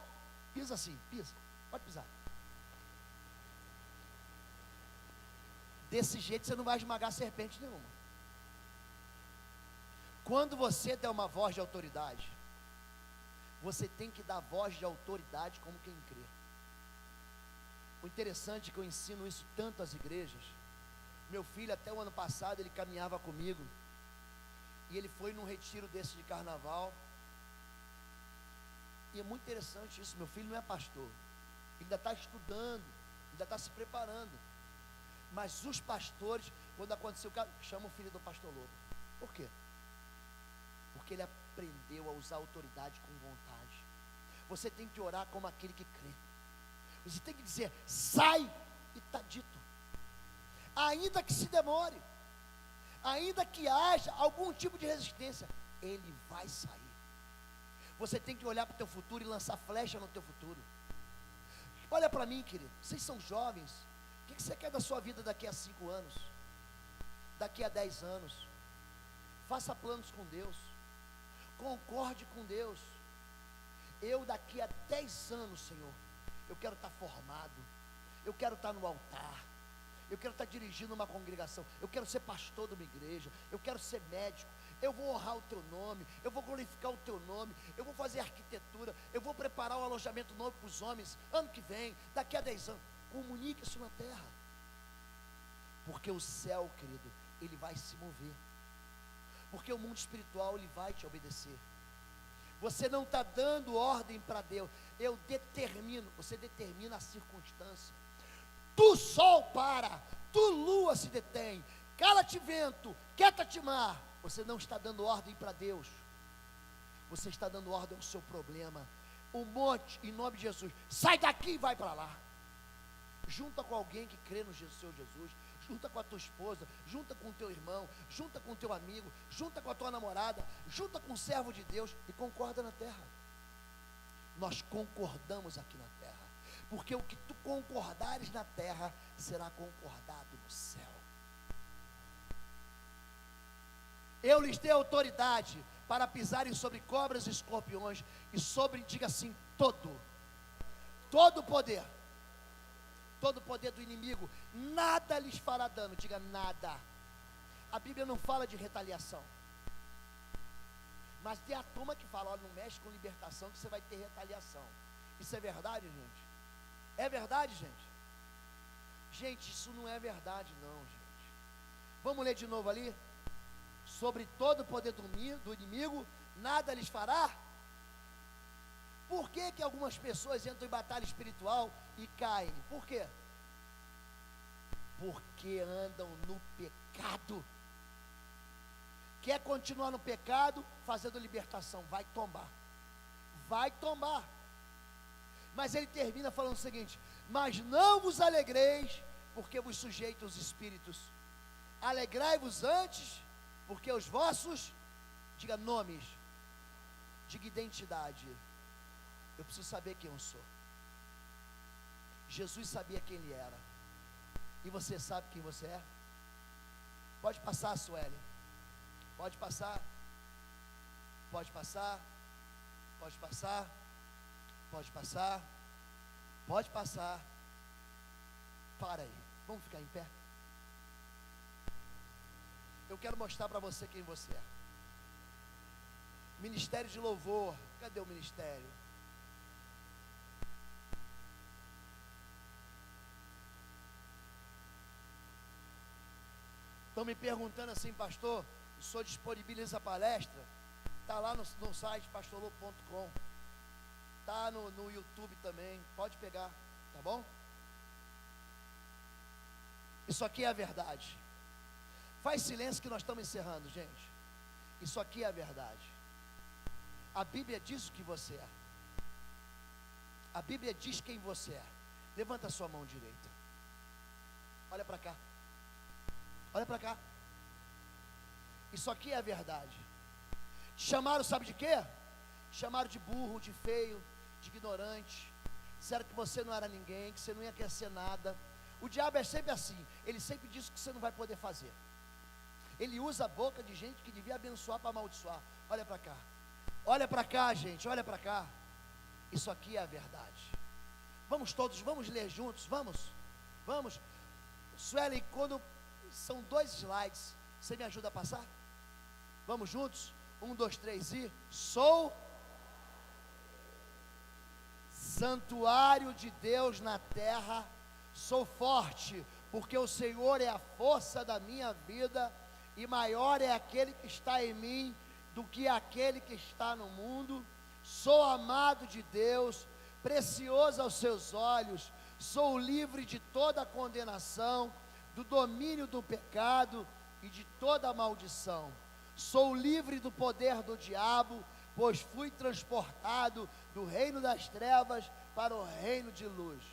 Pisa assim, pisa, pode pisar. Desse jeito você não vai esmagar serpente nenhuma. Quando você der uma voz de autoridade, você tem que dar voz de autoridade como quem crê. O interessante é que eu ensino isso tanto às igrejas. Meu filho, até o ano passado, ele caminhava comigo, e ele foi num retiro desse de carnaval, e é muito interessante isso. Meu filho não é pastor, ele ainda está estudando, ainda está se preparando. Mas os pastores, quando aconteceu o caso, chamam o filho do pastor Lobo. Por quê? Porque ele aprendeu a usar a autoridade com vontade. Você tem que orar como aquele que crê. Você tem que dizer, sai, e está dito. Ainda que se demore, ainda que haja algum tipo de resistência, ele vai sair. Você tem que olhar para o teu futuro e lançar flecha no teu futuro. Olha para mim, querido, vocês são jovens. O que você quer da sua vida daqui a 5 anos? Daqui a 10 anos? Faça planos com Deus. Concorde com Deus. Eu daqui a 10 anos, Senhor, eu quero estar formado. Eu quero estar no altar. Eu quero estar dirigindo uma congregação. Eu quero ser pastor de uma igreja. Eu quero ser médico. Eu vou honrar o teu nome. Eu vou glorificar o teu nome. Eu vou fazer arquitetura. Eu vou preparar um alojamento novo para os homens. Ano que vem, daqui a 10 anos. Comunique isso na terra. Porque o céu, querido, ele vai se mover. Porque o mundo espiritual, ele vai te obedecer. Você não está dando ordem para Deus. Eu determino. Você determina a circunstância. Tu sol para, tu lua se detém, cala-te vento, quieta-te mar. Você não está dando ordem para Deus. Você está dando ordem ao seu problema. O monte, em nome de Jesus, sai daqui e vai para lá. Junta com alguém que crê no Senhor Jesus. Junta com a tua esposa, junta com o teu irmão, junta com o teu amigo, junta com a tua namorada, junta com o servo de Deus e concorda na terra. Nós concordamos aqui na terra, porque o que tu concordares na terra será concordado no céu. Eu lhes dei autoridade para pisarem sobre cobras e escorpiões e sobre, diga assim, todo poder do inimigo, nada lhes fará dano, diga nada. A Bíblia não fala de retaliação, mas tem a turma que fala, olha, não mexe com libertação que você vai ter retaliação. Isso é verdade, gente? É verdade, gente? Gente, isso não é verdade não, gente. Vamos ler de novo ali? Sobre todo o poder do inimigo, nada lhes fará. Por que que algumas pessoas entram em batalha espiritual e caem? Por quê? Porque andam no pecado. Quer continuar no pecado, fazendo libertação, vai tombar. Vai tombar. Mas ele termina falando o seguinte: mas não vos alegreis, porque vos sujeito os espíritos. Alegrai-vos antes, porque os vossos, diga nomes, diga identidade. Eu preciso saber quem eu sou. Jesus sabia quem ele era. E você sabe quem você é? Pode passar, Sueli. Pode passar. Pode passar. Pode passar. Pode passar. Pode passar. Para aí. Vamos ficar em pé. Eu quero mostrar para você quem você é. Ministério de louvor. Cadê o ministério? Estão me perguntando assim, pastor, o senhor disponibiliza a palestra? Está lá no site pastorlobo.com. Está no YouTube também, pode pegar, tá bom? Isso aqui é a verdade. Faz silêncio que nós estamos encerrando, gente. Isso aqui é a verdade. A Bíblia diz o que você é. A Bíblia diz quem você é. Levanta a sua mão direita. Olha para cá. Olha para cá. Isso aqui é a verdade. Te chamaram, sabe de quê? Te chamaram de burro, de feio, de ignorante. Disseram que você não era ninguém, que você não ia querer ser nada. O diabo é sempre assim. Ele sempre diz que você não vai poder fazer. Ele usa a boca de gente que devia abençoar para amaldiçoar. Olha para cá. Olha para cá, gente. Olha para cá. Isso aqui é a verdade. Vamos todos, vamos ler juntos. Vamos. Sueli, quando são 2 slides, você me ajuda a passar? Vamos juntos? 1, 2, 3 e... Sou santuário de Deus na terra. Sou forte, porque o Senhor é a força da minha vida, e maior é aquele que está em mim do que aquele que está no mundo. Sou amado de Deus, precioso aos seus olhos. Sou livre de toda condenação, do domínio do pecado e de toda maldição. Sou livre do poder do diabo, pois fui transportado do reino das trevas para o reino de luz.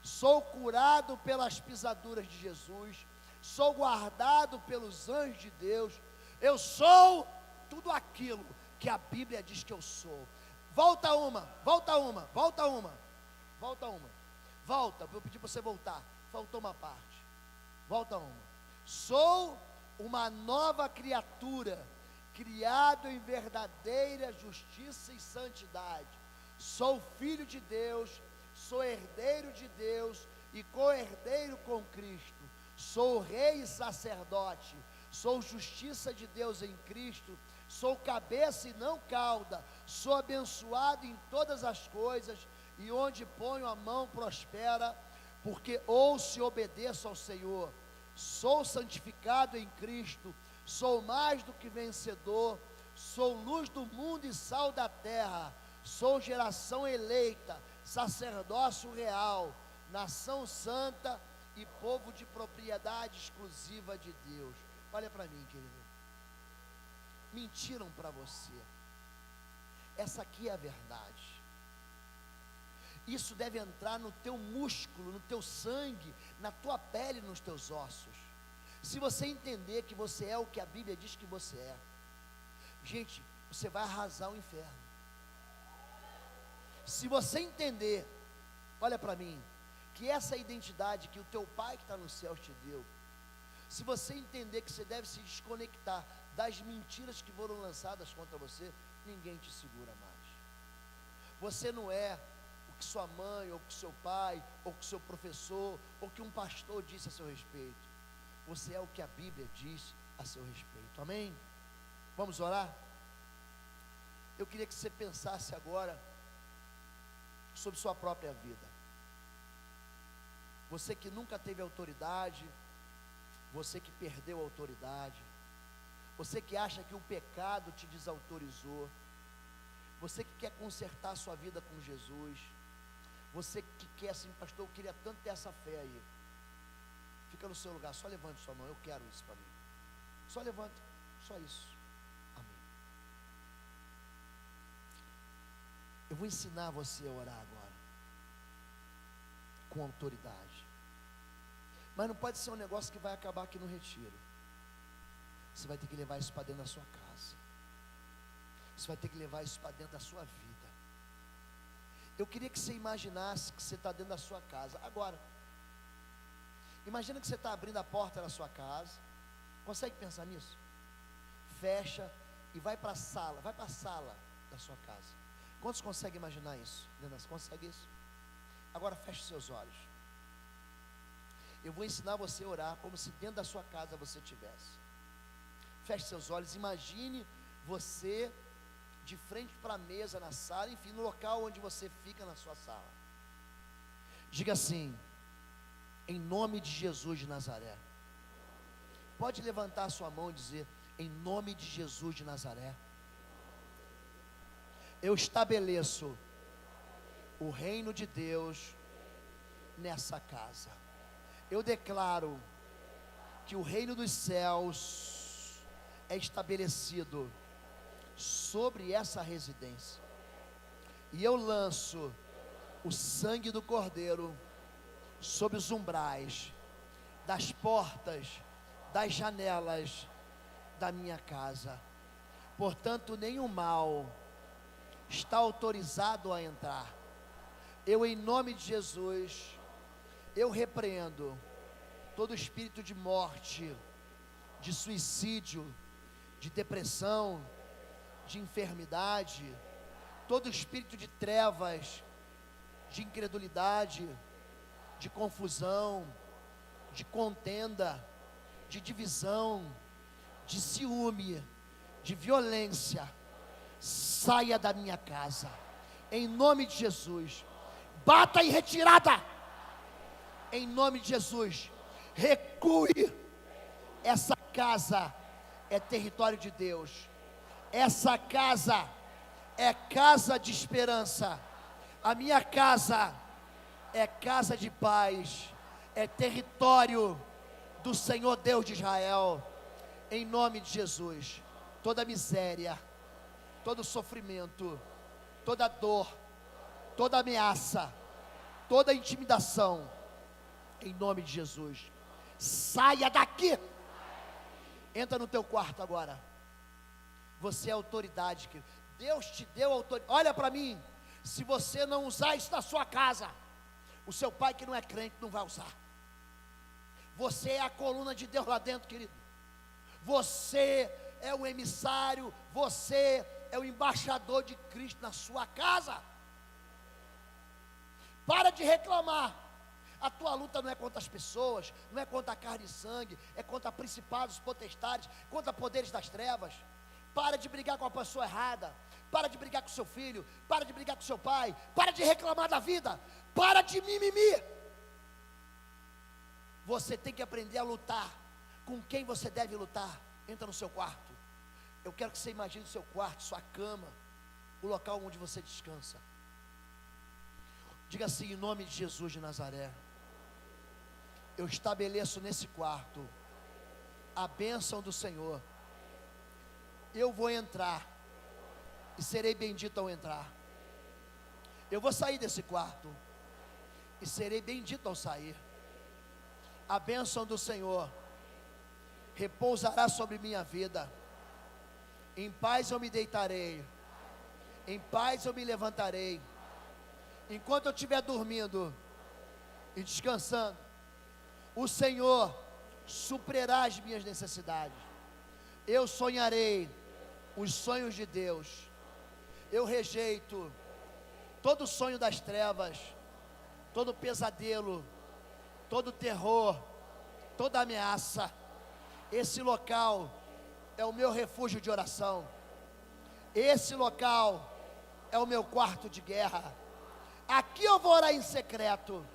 Sou curado pelas pisaduras de Jesus, sou guardado pelos anjos de Deus. Eu sou tudo aquilo que a Bíblia diz que eu sou. Volta uma, vou pedir para você voltar, faltou uma parte. Volta uma. Sou uma nova criatura, criado em verdadeira justiça e santidade. Sou filho de Deus, sou herdeiro de Deus e co-herdeiro com Cristo. Sou rei e sacerdote, sou justiça de Deus em Cristo, sou cabeça e não cauda, sou abençoado em todas as coisas, e onde ponho a mão prospera, porque ouço e obedeço ao Senhor. Sou santificado em Cristo, sou mais do que vencedor, sou luz do mundo e sal da terra, sou geração eleita, sacerdócio real, nação santa e povo de propriedade exclusiva de Deus. Olha para mim, querido. Mentiram para você. Essa aqui é a verdade. Isso deve entrar no teu músculo, no teu sangue, na tua pele, nos teus ossos. Se você entender que você é o que a Bíblia diz que você é, gente, você vai arrasar o inferno. Se você entender, olha para mim, que essa identidade que o teu Pai que está no céu te deu, se você entender que você deve se desconectar das mentiras que foram lançadas contra você, ninguém te segura mais. Você não é o que sua mãe, ou que seu pai, ou que seu professor, ou que um pastor disse a seu respeito. Você é o que a Bíblia diz a seu respeito. Amém? Vamos orar? Eu queria que você pensasse agora sobre sua própria vida. Você que nunca teve autoridade, você que perdeu a autoridade, você que acha que o pecado te desautorizou, você que quer consertar a sua vida com Jesus, você que quer assim, pastor, eu queria tanto ter essa fé aí. Fica no seu lugar, só levante sua mão, eu quero isso para mim. Só levanta, só isso. Amém. Eu vou ensinar você a orar agora, com autoridade. Mas não pode ser um negócio que vai acabar aqui no retiro. Você vai ter que levar isso para dentro da sua casa. Você vai ter que levar isso para dentro da sua vida. Eu queria que você imaginasse que você está dentro da sua casa. Agora, imagina que você está abrindo a porta da sua casa. Consegue pensar nisso? Fecha e vai para a sala. Vai para a sala da sua casa. Quantos conseguem imaginar isso? Consegue isso? Agora feche seus olhos. Eu vou ensinar você a orar como se dentro da sua casa você estivesse. Feche seus olhos, imagine você de frente para a mesa na sala, enfim, no local onde você fica na sua sala. Diga assim: em nome de Jesus de Nazaré. Pode levantar a sua mão e dizer: em nome de Jesus de Nazaré, eu estabeleço o reino de Deus nessa casa. Eu declaro que o reino dos céus é estabelecido sobre essa residência, e eu lanço o sangue do Cordeiro sobre os umbrais, das portas, das janelas da minha casa. Portanto, nenhum mal está autorizado a entrar. Eu, em nome de Jesus, eu repreendo todo espírito de morte, de suicídio, de depressão, de enfermidade, todo espírito de trevas, de incredulidade, de confusão, de contenda, de divisão, de ciúme, de violência, saia da minha casa, em nome de Jesus. Bata em retirada, em nome de Jesus. Recue. Essa casa é território de Deus. Essa casa é casa de esperança. A minha casa é casa de paz, é território do Senhor Deus de Israel. Em nome de Jesus, toda miséria, todo sofrimento, toda dor, toda ameaça, toda intimidação, em nome de Jesus, saia daqui. Entra no teu quarto agora. Você é autoridade, querido. Deus te deu autoridade. Olha para mim, se você não usar isso na sua casa, o seu pai que não é crente não vai usar. Você é a coluna de Deus lá dentro, querido. Você é o emissário, você é o embaixador de Cristo na sua casa. Para de reclamar. A tua luta não é contra as pessoas, não é contra a carne e sangue, é contra principados, potestades, contra poderes das trevas. Para de brigar com a pessoa errada, para de brigar com seu filho, para de brigar com seu pai, para de reclamar da vida, para de mimimi. Você tem que aprender a lutar com quem você deve lutar. Entra no seu quarto. Eu quero que você imagine o seu quarto, sua cama, o local onde você descansa. Diga assim, em nome de Jesus de Nazaré, eu estabeleço nesse quarto a bênção do Senhor. Eu vou entrar e serei bendito ao entrar. Eu vou sair desse quarto e serei bendito ao sair. A bênção do Senhor repousará sobre minha vida. Em paz eu me deitarei, em paz eu me levantarei. Enquanto eu estiver dormindo e descansando, o Senhor suprirá as minhas necessidades. Eu sonharei os sonhos de Deus. Eu rejeito todo sonho das trevas, todo pesadelo, todo terror, toda ameaça. Esse local é o meu refúgio de oração. Esse local é o meu quarto de guerra. Aqui eu vou orar em secreto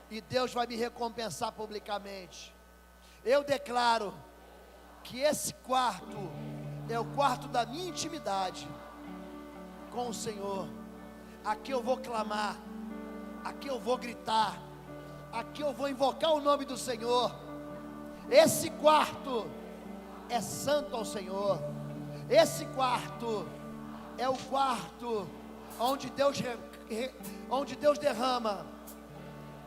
e Deus vai me recompensar publicamente. Eu declaro que esse quarto é o quarto da minha intimidade com o Senhor. Aqui eu vou clamar, aqui eu vou gritar, aqui eu vou invocar o nome do Senhor. Esse quarto é santo ao Senhor. Esse quarto é o quarto onde Deus derrama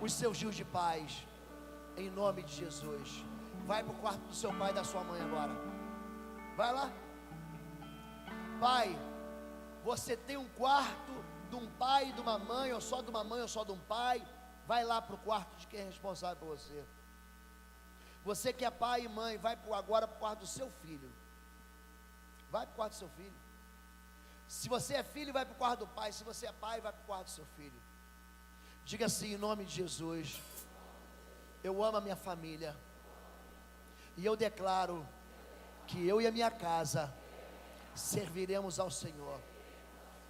os seus rios de paz. Em nome de Jesus. Vai para o quarto do seu pai e da sua mãe agora. Vai lá. Pai, você tem um quarto de um pai e de uma mãe, ou só de uma mãe ou só de um pai. Vai lá para o quarto de quem é responsável por você. Você que é pai e mãe, vai agora para o quarto do seu filho. Vai para o quarto do seu filho. Se você é filho, vai para o quarto do pai. Se você é pai, vai para o quarto do seu filho. Diga assim, em nome de Jesus: eu amo a minha família, e eu declaro que eu e a minha casa serviremos ao Senhor.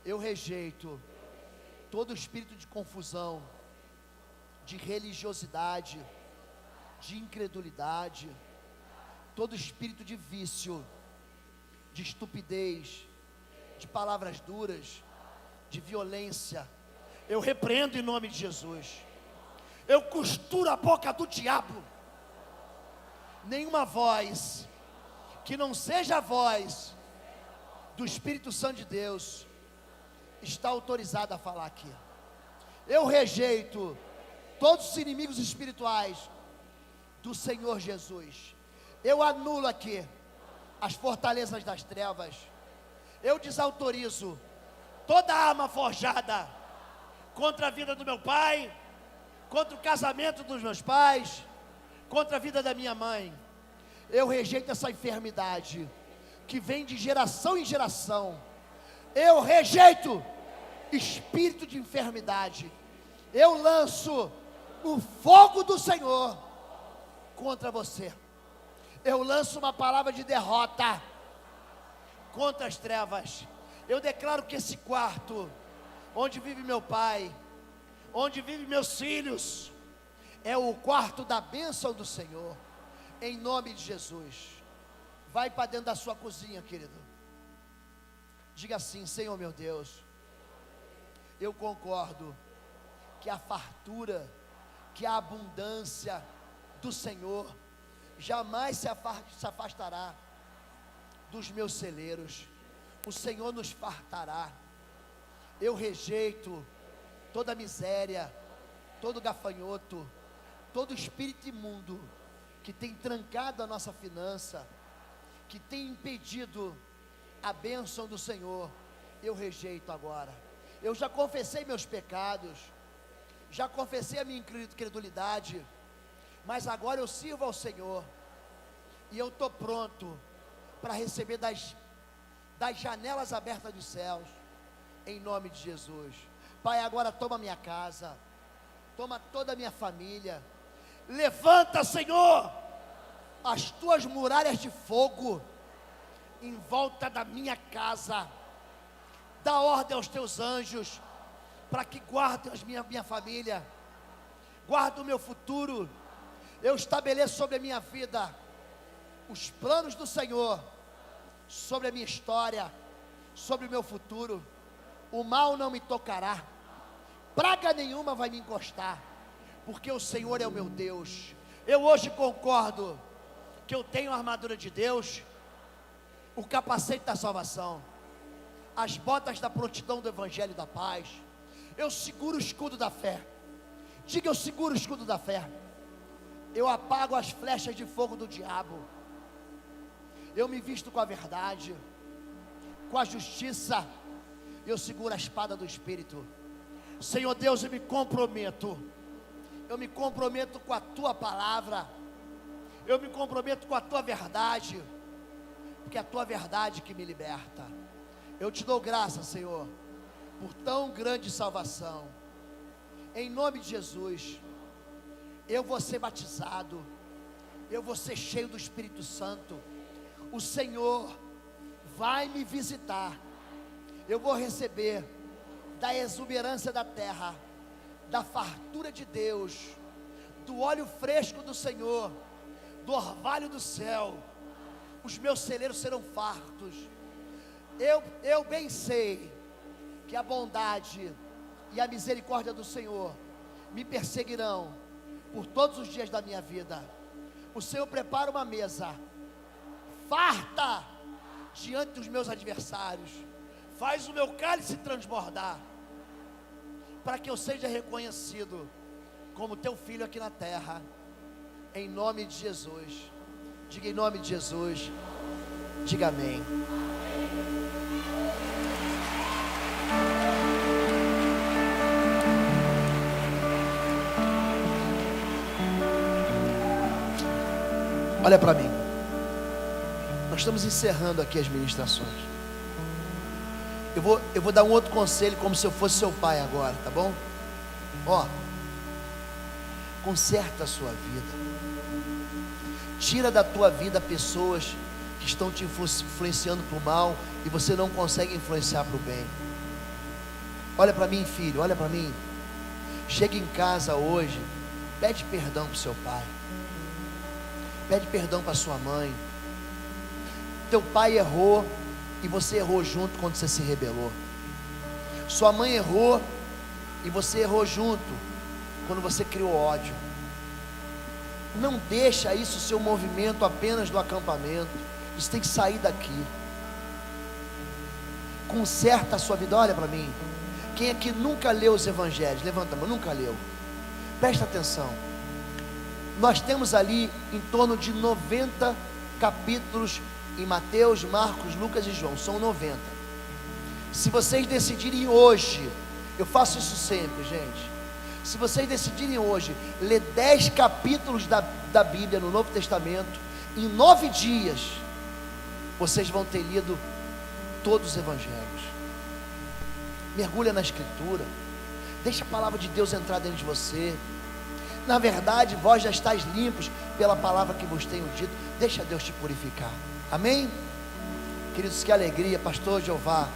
Eu rejeito todo espírito de confusão, de religiosidade, de incredulidade, todo espírito de vício, de estupidez, de palavras duras, de violência. Eu repreendo em nome de Jesus. Eu costuro a boca do diabo. Nenhuma voz que não seja a voz do Espírito Santo de Deus está autorizada a falar aqui. Eu rejeito todos os inimigos espirituais do Senhor Jesus. Eu anulo aqui as fortalezas das trevas. Eu desautorizo toda arma forjada contra a vida do meu pai, contra o casamento dos meus pais, contra a vida da minha mãe. Eu rejeito essa enfermidade que vem de geração em geração. Eu rejeito espírito de enfermidade. Eu lanço o fogo do Senhor contra você. Eu lanço uma palavra de derrota contra as trevas. Eu declaro que esse quarto, onde vive meu pai, onde vive meus filhos, é o quarto da bênção do Senhor. Em nome de Jesus. Vai para dentro da sua cozinha, querido. Diga assim: Senhor meu Deus, eu concordo que a fartura, que a abundância do Senhor jamais se afastará dos meus celeiros. O Senhor nos fartará. Eu rejeito toda miséria, todo gafanhoto, todo espírito imundo que tem trancado a nossa finança, que tem impedido a bênção do Senhor. Eu rejeito agora. Eu já confessei meus pecados, já confessei a minha incredulidade, mas agora eu sirvo ao Senhor, e eu estou pronto para receber das janelas abertas dos céus, em nome de Jesus. Pai, agora toma minha casa, toma toda a minha família, levanta, Senhor, as tuas muralhas de fogo em volta da minha casa, dá ordem aos teus anjos, para que guardem minha família, guarda o meu futuro. Eu estabeleço sobre a minha vida os planos do Senhor, sobre a minha história, sobre o meu futuro. O mal não me tocará, praga nenhuma vai me encostar, porque o Senhor é o meu Deus. Eu hoje concordo que eu tenho a armadura de Deus, o capacete da salvação, as botas da prontidão do evangelho da paz. Eu seguro o escudo da fé. Diga: eu seguro o escudo da fé. Eu apago as flechas de fogo do diabo. Eu me visto com a verdade, com a justiça. Eu seguro a espada do Espírito. Senhor Deus, eu me comprometo com a tua palavra, eu me comprometo com a tua verdade, porque é a tua verdade que me liberta. Eu te dou graça, Senhor, por tão grande salvação. Em nome de Jesus, eu vou ser batizado, eu vou ser cheio do Espírito Santo. O Senhor vai me visitar. Eu vou receber da exuberância da terra, da fartura de Deus, do óleo fresco do Senhor, do orvalho do céu. Os meus celeiros serão fartos. Eu bem sei que a bondade e a misericórdia do Senhor me perseguirão por todos os dias da minha vida. O Senhor prepara uma mesa farta diante dos meus adversários, faz o meu cálice transbordar, para que eu seja reconhecido como teu filho aqui na terra, em nome de Jesus. Diga: em nome de Jesus. Diga amém. Olha para mim. Nós estamos encerrando aqui as ministrações. Eu vou dar um outro conselho, como se eu fosse seu pai agora, tá bom? Ó, conserta a sua vida. Tira da tua vida pessoas que estão te influenciando para o mal e você não consegue influenciar para o bem. Olha para mim, filho, olha para mim. Chega em casa hoje, pede perdão para o seu pai, pede perdão para sua mãe. Teu pai errou e você errou junto quando você se rebelou. Sua mãe errou e você errou junto quando você criou ódio. Não deixa isso ser um movimento apenas do acampamento. Isso tem que sair daqui. Conserta a sua vida. Olha para mim. Quem aqui nunca leu os evangelhos? Levanta a mão. Nunca leu. Presta atenção. Nós temos ali em torno de 90 capítulos em Mateus, Marcos, Lucas e João. São 90. Se vocês decidirem hoje, eu faço isso sempre, gente. Se vocês decidirem hoje ler 10 capítulos da Bíblia no Novo Testamento, em 9 dias, vocês vão ter lido todos os evangelhos. Mergulha na Escritura. Deixa a palavra de Deus entrar dentro de você. Na verdade, vós já estáis limpos pela palavra que vos tenho dito. Deixa Deus te purificar. Amém? Queridos, que alegria. Pastor Jeová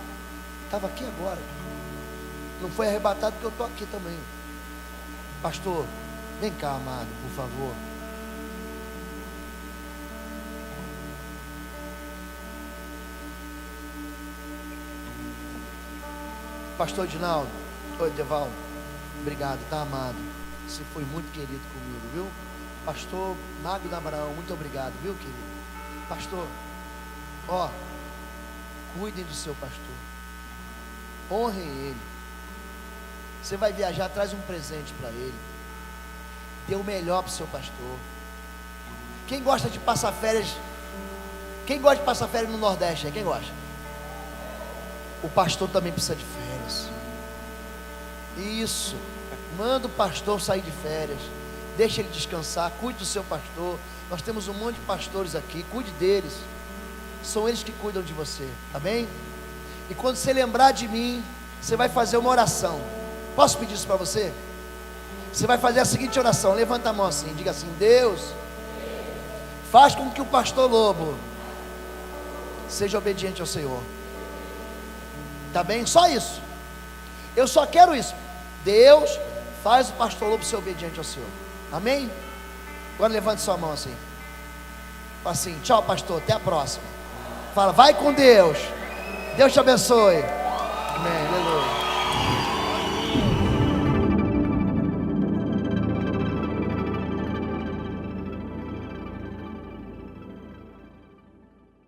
estava aqui agora. Não foi arrebatado porque eu estou aqui também. Pastor, vem cá, amado, por favor. Pastor Dinaldo. Oi, Devaldo. Obrigado, tá, amado? Você foi muito querido comigo, viu? Pastor Magno Abraão, muito obrigado, viu, querido? Pastor, ó, cuidem do seu pastor, honrem ele. Você vai viajar, traz um presente para ele, dê o melhor para o seu pastor. Quem gosta de passar férias? Quem gosta de passar férias no Nordeste? Quem gosta? O pastor também precisa de férias. Isso, manda o pastor sair de férias, deixa ele descansar, cuide do seu pastor. Nós temos um monte de pastores aqui, cuide deles, são eles que cuidam de você, tá bem? E quando você lembrar de mim, você vai fazer uma oração. Posso pedir isso para você? Você vai fazer a seguinte oração, levanta a mão assim, diga assim: Deus, faz com que o pastor Lobo seja obediente ao Senhor. Tá bem? Só isso. Eu só quero isso. Deus, faz o pastor Lobo ser obediente ao Senhor. Amém? Agora levante sua mão assim. Fala assim: tchau, pastor, até a próxima. Fala: vai com Deus. Deus te abençoe.